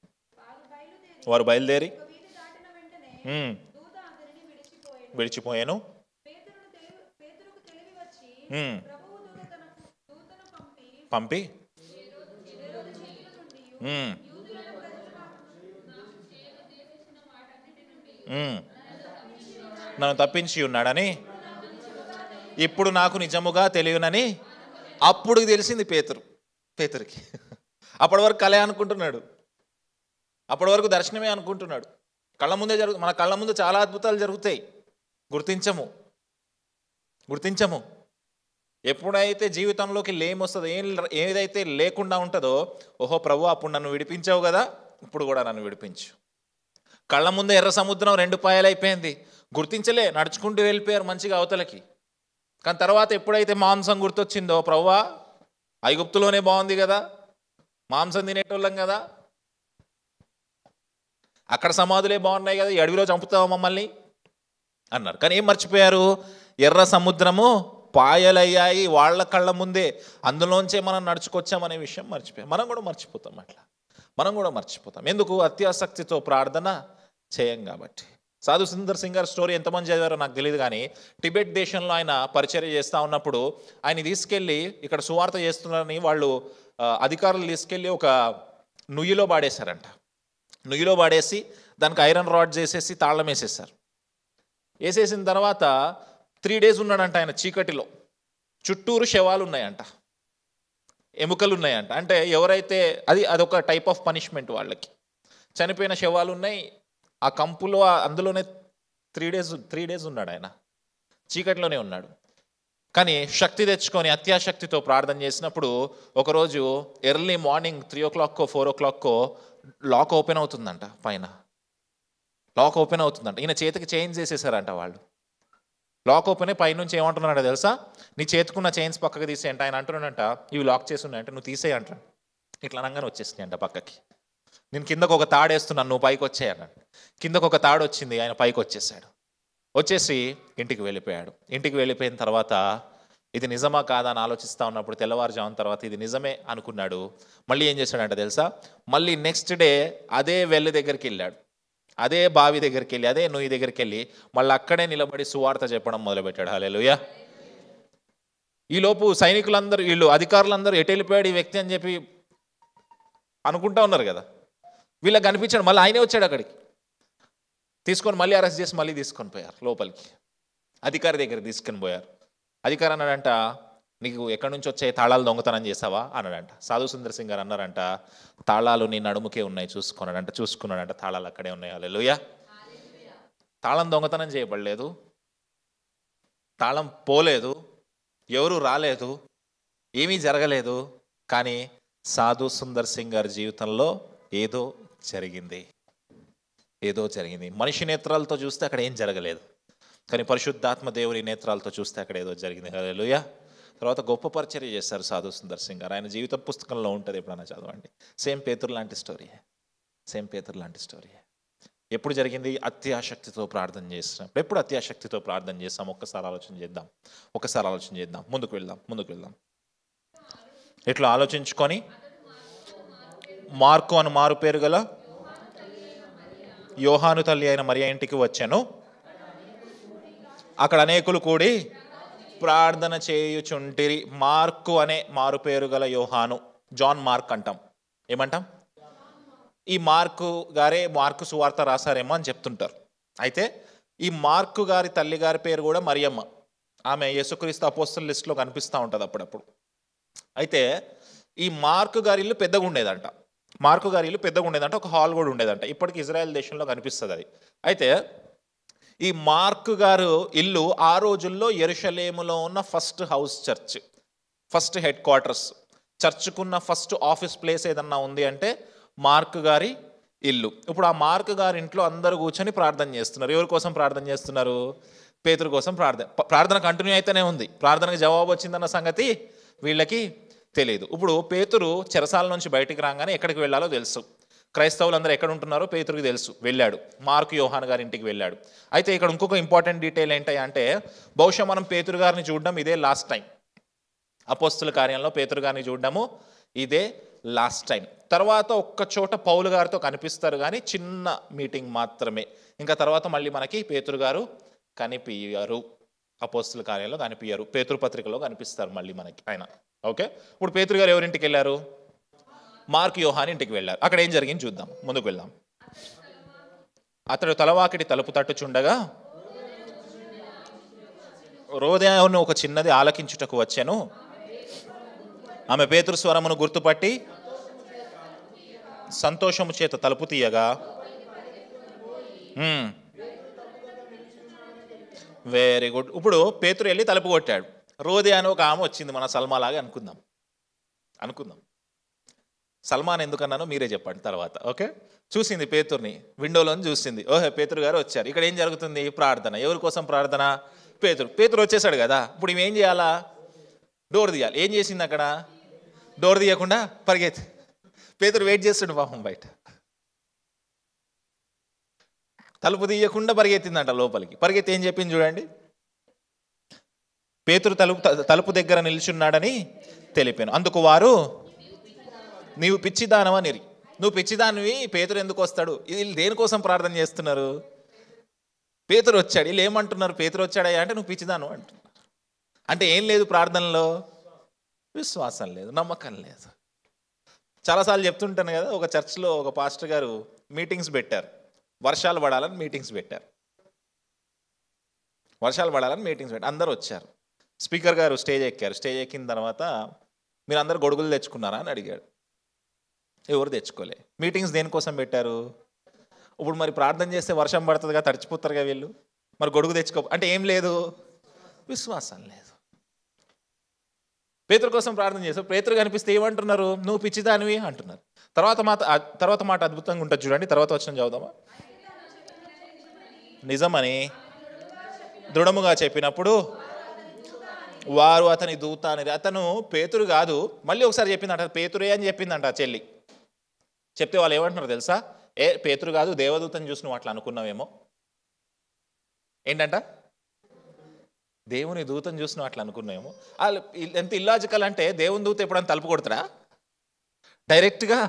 వారు బయలుదేరి విడిచిపోయాను. పంపి నన్ను తప్పించి ఉన్నాడని ఇప్పుడు నాకు నిజముగా తెలియనని అప్పుడు తెలిసింది పేతురుకి. అప్పటి వరకు కలే అనుకుంటున్నాడు, అప్పటి వరకు దర్శనమే అనుకుంటున్నాడు. కళ్ళ ముందే మన కళ్ళ ముందు చాలా అద్భుతాలు జరుగుతాయి, గుర్తించము. ఎప్పుడైతే జీవితంలోకి లేమొస్తుందో, ఏదైతే లేకుండా ఉంటుందో, ఓహో ప్రభు అప్పుడు నన్ను విడిపించావు కదా, ఇప్పుడు కూడా నన్ను విడిపించు. కళ్ళ ముందు ఎర్ర సముద్రం 2 పాయలైపోయింది, గుర్తించలే, నడుచుకుంటూ వెళ్ళిపోయారు మంచిగా అవతలకి. కానీ తర్వాత ఎప్పుడైతే మాంసం గుర్తొచ్చిందో, ప్రభువా ఐగుప్తులోనే బాగుంది కదా, మాంసం తినేటోళ్ళం కదా, అక్కడ సమాధులే బాగున్నాయి కదా, ఈ అడవిలో చంపుతావా మమ్మల్ని అన్నారు. కానీ ఏం మర్చిపోయారు? ఎర్ర సముద్రము పాయలయ్యాయి వాళ్ళ కళ్ళ ముందే, అందులోంచే మనం నడుచుకొచ్చామనే విషయం మర్చిపోయాం. మనం కూడా మర్చిపోతాం. ఎందుకు? అత్యాసక్తితో ప్రార్థన చేయం కాబట్టి. సాధు సుందర్ సింగ్ గారి స్టోరీ ఎంతమంది చదివారో నాకు తెలియదు, కానీ టిబెట్ దేశంలో ఆయన పరిచర్య చేస్తూ ఉన్నప్పుడు ఆయన తీసుకెళ్ళి ఇక్కడ సువార్త చేస్తున్నారని వాళ్ళు అధికారులు తీసుకెళ్ళి ఒక నుయ్యిలో పాడేశారంట. నుయ్యిలో పాడేసి దానికి ఐరన్ రాడ్ చేసేసి తాళం వేసేసారు. వేసేసిన తర్వాత 3 days ఉన్నాడంట ఆయన చీకటిలో. చుట్టూరు శవాలు ఉన్నాయంట, ఎముకలు ఉన్నాయంట. అంటే ఎవరైతే అదొక టైప్ ఆఫ్ పనిష్మెంట్ వాళ్ళకి. చనిపోయిన శవాలు ఉన్నాయి ఆ కంపులో, అందులోనే 3 days ఉన్నాడు ఆయన, చీకటిలోనే ఉన్నాడు. కానీ శక్తి తెచ్చుకొని అత్యాశక్తితో ప్రార్థన చేసినప్పుడు ఒకరోజు early morning 3 o'clock 4 o'clock lock open అవుతుందంట, పైన లాక్ ఓపెన్ అవుతుందంట. ఈయన చేతికి చేంజ్ చేసేసారంట వాళ్ళు. లాక్ ఓపెన్ పైనుంచి ఏమంటున్నాడో తెలుసా, నీ చేతుకున్న చైన్స్ పక్కకి తీసేయంట. ఆయన అంటున్నాడంట ఇవి లాక్ చేసి ఉన్నాయంటే నువ్వు తీసేయంట. ఇట్లా అనగానే వచ్చేసినాయి అంట పక్కకి. నేను కిందకు ఒక తాడు వేస్తున్నాను, నువ్వు పైకి వచ్చేయన్నాడు. కిందకు ఒక తాడు వచ్చింది, ఆయన పైకి వచ్చేసాడు. వచ్చేసి ఇంటికి వెళ్ళిపోయాడు. ఇంటికి వెళ్ళిపోయిన తర్వాత ఇది నిజమా కాదా అని ఆలోచిస్తూ ఉన్నప్పుడు తెల్లవారుజామున తర్వాత ఇది నిజమే అనుకున్నాడు. మళ్ళీ ఏం చేశాడంట తెలుసా, మళ్ళీ నెక్స్ట్ డే అదే వెల్ దగ్గరికి వెళ్ళాడు, అదే బావి దగ్గరికి వెళ్ళి, అదే నొయ్యి దగ్గరికి వెళ్ళి మళ్ళీ అక్కడే నిలబడి సువార్త చెప్పడం మొదలుపెట్టాడు. హల్లెలూయా. ఈలోపు సైనికులందరూ, వీళ్ళు అధికారులందరూ ఎటు వెళ్ళిపోయాడు ఈ వ్యక్తి అని చెప్పి అనుకుంటా ఉన్నారు కదా. వీళ్ళకి కనిపించాడు, మళ్ళీ ఆయనే వచ్చాడు అక్కడికి. తీసుకొని మళ్ళీ అరెస్ట్ చేసి మళ్ళీ తీసుకొని పోయారు లోపలికి, అధికారి దగ్గర తీసుకొని పోయారు. అధికారి అన్నాడంట, నీకు ఎక్కడి నుంచి వచ్చే తాళాలు దొంగతనం చేసావా అన్నాడంట. సాధు సుందర్ సింగ్ గారు అన్నారంట, తాళాలు నీ నడుముకే ఉన్నాయి చూసుకున్నాడంట. చూసుకున్నాడంట, తాళాలు అక్కడే ఉన్నాయి. హల్లెలూయా. తాళం దొంగతనం చేయబడలేదు, తాళం పోలేదు, ఎవరు రాలేదు, ఏమీ జరగలేదు. కానీ సాధు సుందర్ సింగ్ గారి జీవితంలో ఏదో జరిగింది, ఏదో జరిగింది. మనిషి నేత్రాలతో చూస్తే అక్కడ ఏం జరగలేదు, కానీ పరిశుద్ధాత్మ దేవుని నేత్రాలతో చూస్తే అక్కడ ఏదో జరిగింది. హల్లెలూయా. తర్వాత గొప్ప పరిచర్య చేశారు సాధు సుందర్ సింగ్ గారు. ఆయన జీవిత పుస్తకంలో ఉంటుంది, ఎప్పుడైనా చదవండి. సేమ్ పేతురు లాంటి స్టోరీ, సేమ్ పేతురు లాంటి స్టోరీ. ఎప్పుడు జరిగింది? అత్యాశక్తితో ప్రార్థన చేసినప్పుడు. ఎప్పుడు అత్యాశక్తితో ప్రార్థన చేస్తాం? ఒక్కసారి ఆలోచన చేద్దాం. ముందుకు వెళ్దాం. ఇట్లా ఆలోచించుకొని మార్కు అని మారు పేరు గల యోహాను తల్లి అయిన మరియ ఇంటికి వచ్చాను. అక్కడ అనేకులు కూడి ప్రార్థన చేయుచుంటిరి. మార్కు అనే మారు పేరు గల యోహాను, జాన్ మార్క్ అంటాం. ఏమంటాం? ఈ మార్కు గారే మార్కు సువార్త రాశారేమో అని చెప్తుంటారు. అయితే ఈ మార్కు గారి తల్లి గారి పేరు కూడా మరియమ్మ. ఆమె యేసుక్రీస్తు అపోస్తల లిస్టులో కనిపిస్తూ ఉంటుంది అప్పుడప్పుడు. అయితే ఈ మార్కు గారి ఇల్లు పెద్దగా ఉండేదంట. ఒక హాల్ కూడా ఉండేదంట. ఇప్పటికి ఇజ్రాయెల్ దేశంలో కనిపిస్తుంది అది. అయితే ఈ మార్కు గారు ఇల్లు ఆ రోజుల్లో యెరూషలేములో ఉన్న first house church, first headquarters, చర్చ్కున్న ఫస్ట్ ఆఫీస్ ప్లేస్ ఏదన్నా ఉంది అంటే మార్కు గారి ఇల్లు. ఇప్పుడు ఆ మార్కు గారి ఇంట్లో అందరూ కూర్చొని ప్రార్థన చేస్తున్నారు. ఎవరి కోసం ప్రార్థన చేస్తున్నారు? పేతురు కోసం ప్రార్థన కంటిన్యూ అయితేనే ఉంది. ప్రార్థనకు జవాబు వచ్చిందన్న సంగతి వీళ్ళకి తెలియదు. ఇప్పుడు పేతురు చెరసాల నుంచి బయటికి రాగానే ఎక్కడికి వెళ్ళాలో తెలుసు. క్రైస్తవులందరూ ఎక్కడ ఉంటున్నారో పేతురుకి తెలుసు. వెళ్ళాడు, మార్కు యోహాను గారి ఇంటికి వెళ్ళాడు. అయితే ఇక్కడ ఇంకొక ఇంపార్టెంట్ డీటెయిల్ ఏంటంటే, బహుశా మనం పేతురు గారిని చూడడం ఇదే లాస్ట్ టైం. అపోస్తుల కార్యంలో పేతురు గారిని చూడడము ఇదే లాస్ట్ టైం. తర్వాత ఒక్క చోట పౌలు గారితో కనిపిస్తారు, కానీ చిన్న మీటింగ్ మాత్రమే. ఇంకా తర్వాత మళ్ళీ మనకి పేతురు గారు కనిపించరు. అపోస్తుల కార్యంలో కనిపించరు, పేతురు పత్రికలో కనిపిస్తారు మళ్ళీ మనకి ఆయన. ఓకే, ఇప్పుడు పేతురు గారు ఎవరింటికి వెళ్ళారు? మార్కు యోహాను ఇంటికి వెళ్ళారు. అక్కడ ఏం జరిగింది చూద్దాం, ముందుకు వెళ్దాం. అతడు తలవాకిటి తలుపు తట్టుచుండగా రోదేను ఒక చిన్నది ఆలకించుటకు వచ్చెను. ఆమె పేతురు స్వరమును గుర్తుపట్టి సంతోషము చేత తలుపు తీయగా, వెరీ గుడ్. ఇప్పుడు పేతురు వెళ్ళి తలుపు కొట్టాడు. రోదే అని ఒక ఆమె వచ్చింది, మన సల్మాలాగా అనుకుందాం. సల్మాన్ ఎందుకన్నానో మీరే చెప్పండి తర్వాత. ఓకే, చూసింది పేతుర్ని, విండోలోని చూసింది. ఓహే, పేతురు గారు వచ్చారు. ఇక్కడ ఏం జరుగుతుంది? ప్రార్థన. ఎవరి కోసం ప్రార్థన? పేతురు వచ్చేసాడు కదా. ఇప్పుడు ఏం చేయాలా? డోర్ తీయాలి. ఏం చేసింది అక్కడ? డోర్ తీయకుండా పరిగెత్తి. పేతురు వెయిట్ చేస్తుండు పాపం బయట. తలుపు తీయకుండా పరిగెత్తిందంట లోపలికి. పరిగెత్తి ఏం చెప్పింది చూడండి. పేతురు తలుపు దగ్గర నిల్చున్నాడని తెలిపాను. అందుకు వారు, నీవు పిచ్చిదానవా నిరి. నువ్వు పిచ్చిదానివి, పేతురు ఎందుకు వస్తాడు? వీళ్ళు దేనికోసం ప్రార్థన చేస్తున్నారు? పేతురు వచ్చాడు. వీళ్ళు ఏమంటున్నారు? పేతురు వచ్చాడయ్యా అంటే నువ్వు పిచ్చిదాను అంటున్నారు. అంటే ఏం లేదు ప్రార్థనలో? విశ్వాసం లేదు, నమ్మకం లేదు. చాలాసార్లు చెప్తుంటాను కదా, ఒక చర్చ్లో ఒక పాస్టర్ గారు మీటింగ్స్ పెట్టారు. వర్షాలు పడాలని మీటింగ్స్ పెట్టారు. అందరూ వచ్చారు. స్పీకర్ గారు స్టేజ్ ఎక్కారు. స్టేజ్ ఎక్కిన తర్వాత మీరు అందరు గొడుగులు తెచ్చుకున్నారా అని అడిగాడు. ఎవరు తెచ్చుకోలే. మీటింగ్స్ దేనికోసం పెట్టారు? ఇప్పుడు మరి ప్రార్థన చేస్తే వర్షం పడుతుందిగా, తడిచిపోతారుగా వీళ్ళు. మరి గొడుగు తెచ్చుకో అంటే ఏం లేదు, విశ్వాసం లేదు. పేతురు కోసం ప్రార్థన చేస్తారు. పేతురు కనిపిస్తే ఏమంటున్నారు? నువ్వు పిచ్చిదానివి అంటున్నారు. తర్వాత మాట అద్భుతంగా ఉంటుంది చూడండి. తర్వాత వచ్చిన చదువుదామా. నిజమని దృఢముగా చెప్పినప్పుడు వారు అతని దూత అని. అతను పేతురు కాదు, మళ్ళీ ఒకసారి చెప్పిందంట పేతురే అని చెప్పిందంట ఆ చెల్లి. చెప్తే వాళ్ళు ఏమంటున్నారు తెలుసా? పేతురు కాదు, దేవదూతని చూసి నువ్వు అట్లా అనుకున్నావేమో. ఏంటంట? దేవుని దూతను చూసి నువ్వు అట్లా అనుకున్నావేమో. వాళ్ళు ఎంత ఇల్లాజికల్ అంటే, దేవుని దూత ఎప్పుడైనా తలుపు కొడతారా డైరెక్ట్గా?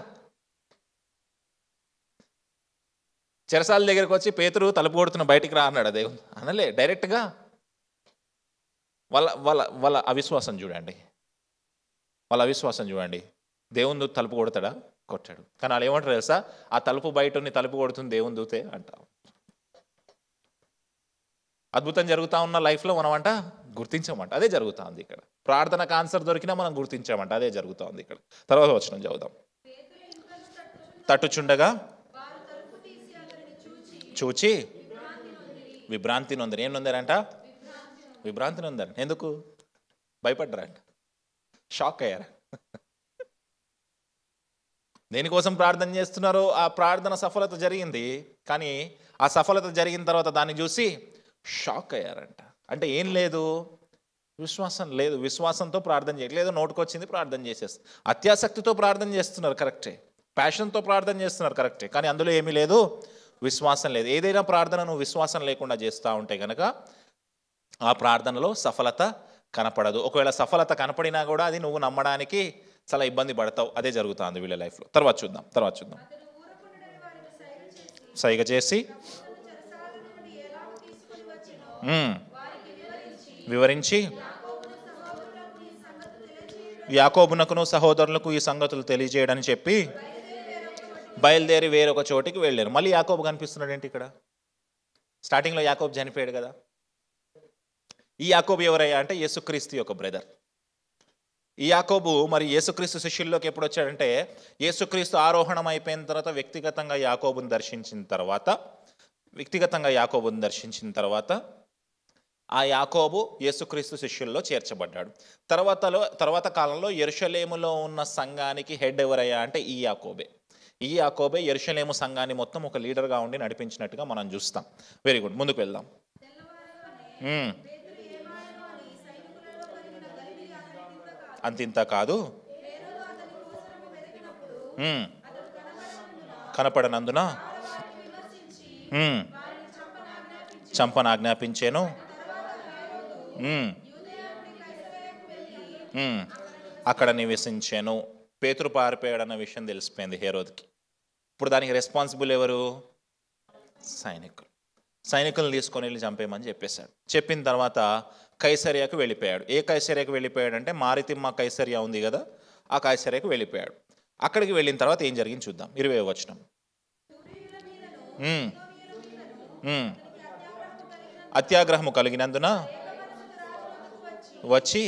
చెరసాల దగ్గరికి వచ్చి పేతురు తలుపు కొడుతున్న బయటికి రా అన్నాడు దేవుడు? అనలే, డైరెక్ట్గా. వాళ్ళ వాళ్ళ వాళ్ళ అవిశ్వాసం చూడండి, వాళ్ళ అవిశ్వాసం చూడండి. దేవుని దూత తలుపు కొడతాడా? కొట్టాడు. కానీ వాళ్ళు ఏమంటారు తెలుసా? ఆ తలుపు బయట తలుపు కొడుతుంది దేవుని దూతే అంటాం. అద్భుతం జరుగుతూ ఉన్న లైఫ్లో మనం అంట గుర్తించామంట. అదే జరుగుతుంది ఇక్కడ. ప్రార్థనకు ఆన్సర్ దొరికినా మనం గుర్తించామంట. అదే జరుగుతుంది ఇక్కడ. తర్వాత వచనం చదువుదాం. తట్టుచుండగా చూచి విభ్రాంతి నొందరు. ఏం నొందారంట? విభ్రాంతి నొందారు. ఎందుకు? భయపడ్డారంట, షాక్ అయ్యారు. దేనికోసం ప్రార్థన చేస్తున్నారో ఆ ప్రార్థన సఫలత జరిగింది, కానీ ఆ సఫలత జరిగిన తర్వాత దాన్ని చూసి షాక్ అయ్యారంట. అంటే ఏం లేదు, విశ్వాసం లేదు. విశ్వాసంతో ప్రార్థన చేయట్లేదు, నోటుకొచ్చింది ప్రార్థన చేసేస్తారు. అత్యాసక్తితో ప్రార్థన చేస్తున్నారు, కరెక్టే. ప్యాషన్తో ప్రార్థన చేస్తున్నారు, కరెక్టే. కానీ అందులో ఏమీ లేదు, విశ్వాసం లేదు. ఏదైనా ప్రార్థన నువ్వు విశ్వాసం లేకుండా చేస్తూ ఉంటే కనుక ఆ ప్రార్థనలో సఫలత కనపడదు. ఒకవేళ సఫలత కనపడినా కూడా అది నువ్వు నమ్మడానికి చాలా ఇబ్బంది పడతావు. అదే జరుగుతుంది వీళ్ళ లైఫ్లో. తర్వాత చూద్దాం. సైగ చేసి వివరించి యాకోబునకును సహోదరులకు ఈ సంగతులు తెలియజేయడని చెప్పి బయలుదేరి వేరొక చోటికి వెళ్ళారు. మళ్ళీ యాకోబు కనిపిస్తున్నాడు ఏంటి ఇక్కడ? స్టార్టింగ్లో యాకోబు చనిపోయాడు కదా. ఈ యాకోబు ఎవరయ్యా అంటే యేసుక్రీస్తు యొక్క బ్రదర్. ఈ యాకోబు మరి యేసుక్రీస్తు శిష్యుల్లోకి ఎప్పుడు వచ్చాడంటే, యేసుక్రీస్తు ఆరోహణం అయిపోయిన తర్వాత వ్యక్తిగతంగా యాకోబుని దర్శించిన తర్వాత ఆ యాకోబు యేసుక్రీస్తు శిష్యుల్లో చేర్చబడ్డాడు. తర్వాత కాలంలో యెరూషలేములో ఉన్న సంఘానికి హెడ్ ఎవరయ్యా అంటే ఈ యాకోబే యెరూషలేము సంఘాన్ని మొత్తం ఒక లీడర్గా ఉండి నడిపించినట్టుగా మనం చూస్తాం. వెరీ గుడ్, ముందుకు వెళ్దాం. అంతింత కాదు, కనపడనందున చంపనాజ్ఞాపించాను. అక్కడ నివసించాను. పేతురు పారిపోయాడన్న విషయం తెలిసిపోయింది హేరోద్కి. ఇప్పుడు దానికి రెస్పాన్సిబుల్ ఎవరు? సైనికులను తీసుకొని వెళ్ళి చంపేయమని చెప్పేశాడు. చెప్పిన తర్వాత కైసరియాకు వెళ్ళిపోయాడు. ఏ కైసరియాకు వెళ్ళిపోయాడు అంటే మారితిమ్మ కైసరియా ఉంది కదా, ఆ కైసరియాకు వెళ్ళిపోయాడు. అక్కడికి వెళ్ళిన తర్వాత ఏం జరిగింది చూద్దాం. 20వ వచనం. అత్యాగ్రహము కలిగినందున వచ్చి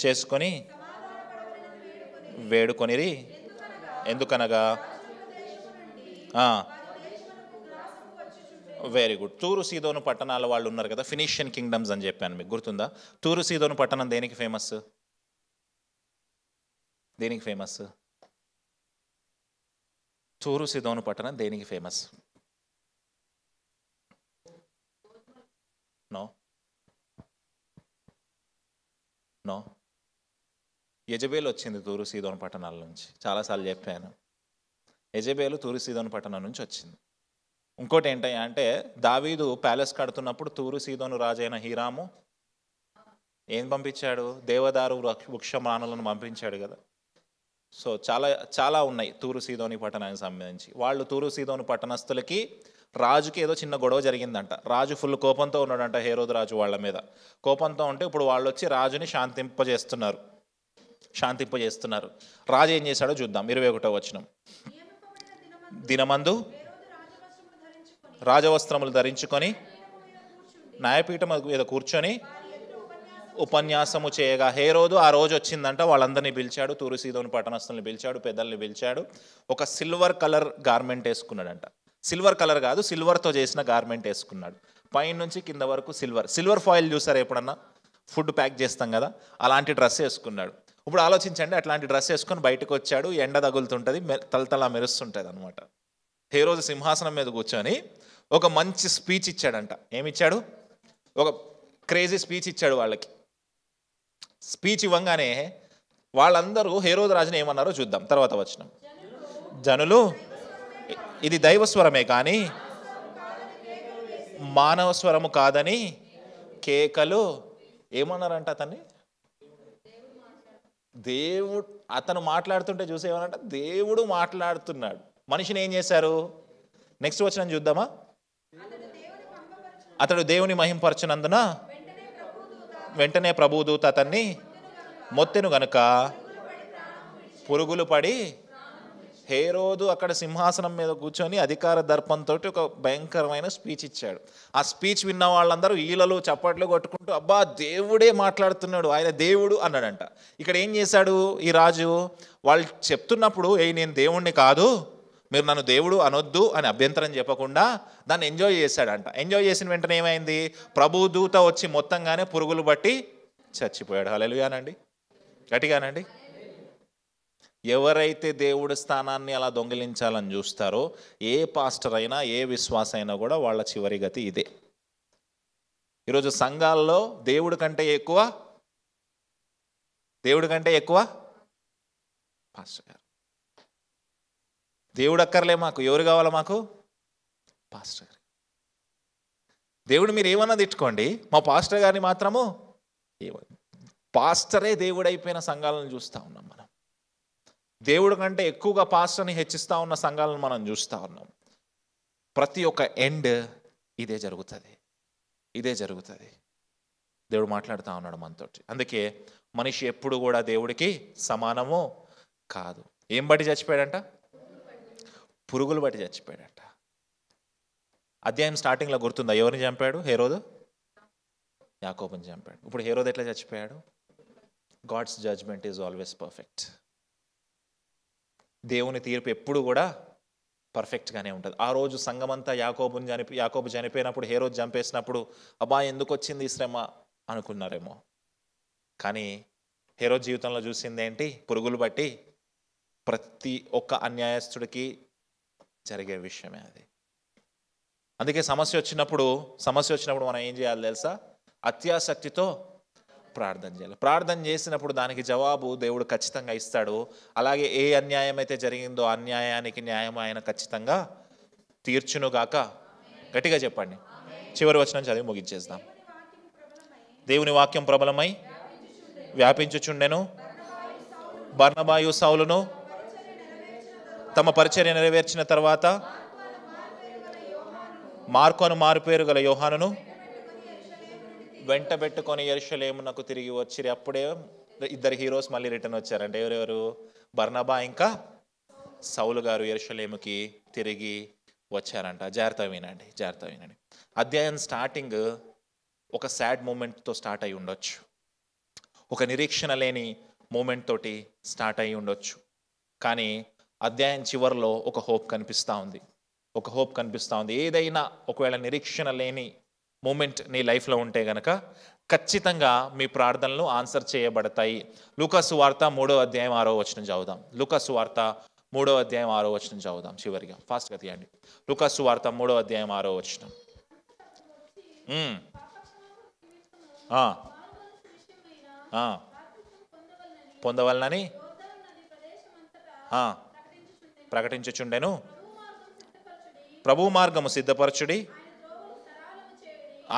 చేసుకొని వేడుకొనిరి. ఎందుకనగా వెరీ గుడ్. తూరు సీదోను పట్టణాల వాళ్ళు ఉన్నారు కదా, ఫినీషియన్ కింగ్డమ్స్ అని చెప్పాను, మీకు గుర్తుందా? తూరు సీదోను పట్టణం దేనికి ఫేమస్? తూరు సీదోను పట్టణం దేనికి ఫేమస్? నో యెజబేలు వచ్చింది తూరు సీదోను పట్టణాల నుంచి. చాలాసార్లు చెప్పాను, యెజబేలు తూరు సీదోను పట్టణం నుంచి వచ్చింది. ఇంకోటి ఏంటయ్యా అంటే, దావీదు ప్యాలెస్ కడుతున్నప్పుడు తూరు సీదోను రాజైన హీరాము ఏం పంపించాడు? దేవదారు వృక్షమానులను పంపించాడు కదా. సో చాలా ఉన్నాయి తూరు సీదోని పట్టణానికి సంబంధించి. వాళ్ళు తూరు సీదోను పట్టణస్థులకి రాజుకి ఏదో చిన్న గొడవ జరిగిందంట. రాజు ఫుల్ కోపంతో ఉన్నాడంట, హేరోదు రాజు వాళ్ళ మీద. కోపంతో ఉంటే ఇప్పుడు వాళ్ళు వచ్చి రాజుని శాంతింపజేస్తున్నారు. రాజు ఏం చేశాడో చూద్దాం. 21వ వచనం. దినమందు రాజవస్త్రములు ధరించుకొని న్యాయపీఠం మీద కూర్చొని ఉపన్యాసము చేయగా, హేరోదు ఆ రోజు వచ్చిందంట, వాళ్ళందరినీ పిలిచాడు, తూరు సీదోను పట్టణస్థుల్ని పిలిచాడు, పెద్దల్ని పిలిచాడు. ఒక సిల్వర్ కలర్ గార్మెంట్ వేసుకున్నాడంట. సిల్వర్ కలర్ కాదు, సిల్వర్తో చేసిన గార్మెంట్ వేసుకున్నాడు. పైన నుంచి కింద వరకు సిల్వర్ ఫాయిల్ చూసారు ఎప్పుడన్నా? ఫుడ్ ప్యాక్ చేస్తాం కదా, అలాంటి డ్రెస్ వేసుకున్నాడు. ఇప్పుడు ఆలోచించండి, అట్లాంటి డ్రెస్ వేసుకొని బయటకు వచ్చాడు, ఎండ తగులుతుంటుంది, తలతలా మెరుస్తుంటుంది అనమాట. హేరోదు సింహాసనం మీద కూర్చొని ఒక మంచి స్పీచ్ ఇచ్చాడంట. ఏమిచ్చాడు? ఒక క్రేజీ స్పీచ్ ఇచ్చాడు వాళ్ళకి. స్పీచ్ ఇవ్వంగానే వాళ్ళందరూ హేరోదు రాజుని ఏమన్నారో చూద్దాం తర్వాత వచనం. జనులు ఇది దైవస్వరమే కానీ మానవ స్వరము కాదని కేకలు ఏమన్నారంట అతన్ని. దేవుడు అతను మాట్లాడుతుంటే చూసేమనంట దేవుడు మాట్లాడుతున్నాడు. మనిషిని ఏం చేశారు? నెక్స్ట్ వచనం చూద్దామా. అతడు దేవుని మహింపరచునందున వెంటనే ప్రభుదూత అతన్ని మొత్తెను గనుక పురుగులు పడి హేరోదు అక్కడ సింహాసనం మీద కూర్చొని అధికార దర్పంతో ఒక భయంకరమైన స్పీచ్ ఇచ్చాడు. ఆ స్పీచ్ విన్న వాళ్ళందరూ ఈలలు చప్పట్లు కొట్టుకుంటూ అబ్బా దేవుడే మాట్లాడుతున్నాడు, ఆయన దేవుడు అన్నాడంట. ఇక్కడ ఏం చేశాడు ఈ రాజు? వాళ్ళు చెప్తున్నప్పుడు నేను దేవుణ్ణి కాదు, మీరు నన్ను దేవుడు అనొద్దు అని అభ్యంతరం చెప్పకుండా దాన్ని ఎంజాయ్ చేశాడంట. ఎంజాయ్ చేసిన వెంటనే ఏమైంది? ప్రభుదూత వచ్చి మొత్తంగానే పురుగులు బట్టి చచ్చిపోయాడు. హల్లెలూయానండి, గట్టిగానండి. ఎవరైతే దేవుడి స్థానాన్ని అలా దొంగిలించాలని చూస్తారో ఏ పాస్టర్ అయినా ఏ విశ్వాస అయినా కూడా వాళ్ళ చివరి గతి ఇదే. ఈరోజు సంఘాల్లో దేవుడి కంటే ఎక్కువ పాస్టర్ గారు. దేవుడు అక్కర్లే మాకు, ఎవరు కావాలా మాకు? పాస్టర్ గారు. దేవుడు మీరు ఏమన్నా తిట్టుకోండి, మా పాస్టర్ గారిని మాత్రము పాస్టరే దేవుడైపోయిన సంఘాలను చూస్తూ ఉన్నాం మనం. దేవుడి కంటే ఎక్కువగా పాస్టర్ని హెచ్చిస్తూ ఉన్న సంఘాలను మనం చూస్తూ ఉన్నాం. ప్రతి ఒక్క ఎండ్ ఇదే జరుగుతుంది. దేవుడు మాట్లాడుతూ ఉన్నాడు మనతోటి. అందుకే మనిషి ఎప్పుడు కూడా దేవుడికి సమానము కాదు. ఏం బట్టి చచ్చిపోయాడంట? పురుగులు బట్టి చచ్చిపోయాడంట. అధ్యాయం స్టార్టింగ్లో గుర్తుందా? ఎవరిని చంపాడు? హేరోదు యాకోబుని చంపాడు. ఇప్పుడు హేరోదు ఎట్లా చచ్చిపోయాడు? God's judgment is always perfect. దేవుని తీర్పు ఎప్పుడు కూడా పర్ఫెక్ట్గానే ఉంటుంది. ఆ రోజు సంఘమంతా యాకోబు చనిపోయినప్పుడు హేరోదు చంపేసినప్పుడు అబ్బా ఎందుకు వచ్చింది ఈ శ్రమ అనుకున్నారేమో. కానీ హేరోదు జీవితంలో చూసింది ఏంటి? పురుగులు బట్టి ప్రతి ఒక్క అన్యాయస్తుడికి జరిగే విషయమే అది. అందుకే సమస్య వచ్చినప్పుడు మనం ఏం చేయాలి తెలుసా? అత్యాసక్తితో ప్రార్థన చేయాలి. ప్రార్థన చేసినప్పుడు దానికి జవాబు దేవుడు ఖచ్చితంగా ఇస్తాడు. అలాగే ఏ అన్యాయం అయితే జరిగిందో అన్యాయానికి న్యాయం ఆయన ఖచ్చితంగా తీర్చునుగాక. గట్టిగా చెప్పండి. చివరి వచనం చదివి ముగించేద్దాం. దేవుని వాక్యం ప్రబలమై వ్యాపించుచుండెను. బర్నబాయు సౌలును తమ పరిచర్య నెరవేర్చిన తర్వాత మార్కు అను మారుపేరు గల యోహానును వెంట పెట్టుకొని యెరూషలేమునకు తిరిగి వచ్చిరి. అప్పుడే ఇద్దరు హీరోస్ మళ్ళీ రిటర్న్ వచ్చారంటే ఎవరెవరు? బర్నబా ఇంకా సౌలు గారు యెరూషలేముకి తిరిగి వచ్చారంట. జాగ్రత్త వినండి. అధ్యాయం స్టార్టింగ్ ఒక సాడ్ మూమెంట్తో స్టార్ట్ అయి ఉండొచ్చు, ఒక నిరీక్షణ లేని మూమెంట్ తోటి స్టార్ట్ అయి ఉండొచ్చు. కానీ అధ్యాయం చివరిలో ఒక హోప్ కనిపిస్తూ ఉంది. ఏదైనా ఒకవేళ నిరీక్షణ లేని మూమెంట్ నీ లైఫ్లో ఉంటే గనక ఖచ్చితంగా మీ ప్రార్థనలు ఆన్సర్ చేయబడతాయి. లూకాసు వార్త 3వ అధ్యాయం 6వ వచనం చదువుదాం. లూకాసు వార్త 3వ అధ్యాయం 6వ వచనం చదువుదాం. చివరిగా ఫాస్ట్గా తీయండి. లూకాసు వార్త 3వ అధ్యాయం 6వ వచనం. పొందవలనని ప్రకటించుచుండెను. ప్రభు మార్గము సిద్ధపరచుడి,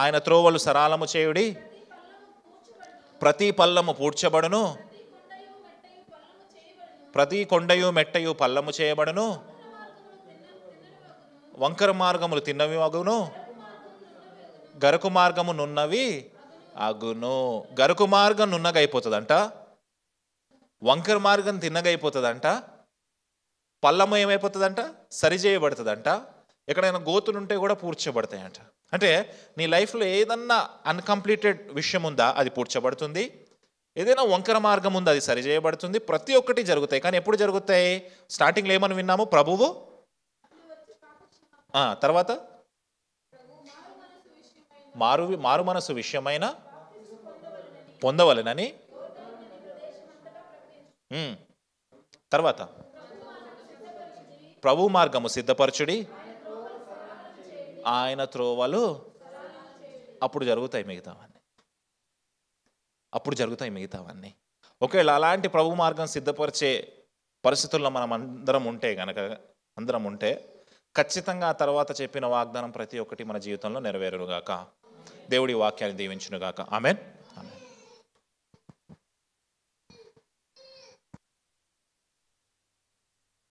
ఆయన త్రోవలు సరాలము చేయుడి. ప్రతి పల్లము పూడ్చబడును, ప్రతి కొండయు మెట్టయు పల్లము చేయబడును. వంకర మార్గములు తిన్నవి అగును, గరుకు మార్గము నున్నవి అగును. గరుకు మార్గం నున్నగైపోతుందంట, వంకర మార్గం తిన్నగైపోతుందంట, పల్లము ఏమైపోతుందంట? సరిచేయబడుతుందంట. ఎక్కడైనా గోతులుంటే కూడా పూడ్చబడతాయంట. అంటే నీ లైఫ్లో ఏదన్నా అన్కంప్లీటెడ్ విషయం ఉందా అది పూడ్చబడుతుంది, ఏదైనా వంకర మార్గం ఉందా అది సరిచేయబడుతుంది. ప్రతి ఒక్కటి జరుగుతాయి. కానీ ఎప్పుడు జరుగుతాయి? స్టార్టింగ్లో ఏమని విన్నాము? ప్రభువు తర్వాత మారు మనసు విషయమైన పొందవలెనని, తర్వాత ప్రభు మార్గము సిద్ధపరచుడి, ఆయన త్రోవలు అప్పుడు జరుగుతాయి మిగతావన్నీ. ఒకవేళ అలాంటి ప్రభు మార్గం సిద్ధపరిచే పరిస్థితుల్లో మనం అందరం ఉంటే ఖచ్చితంగా ఆ తర్వాత చెప్పిన వాగ్దానం ప్రతి ఒక్కటి మన జీవితంలో నెరవేరునుగాక. దేవుడి వాక్యాన్ని దీవించునుగాక. ఆమేన్.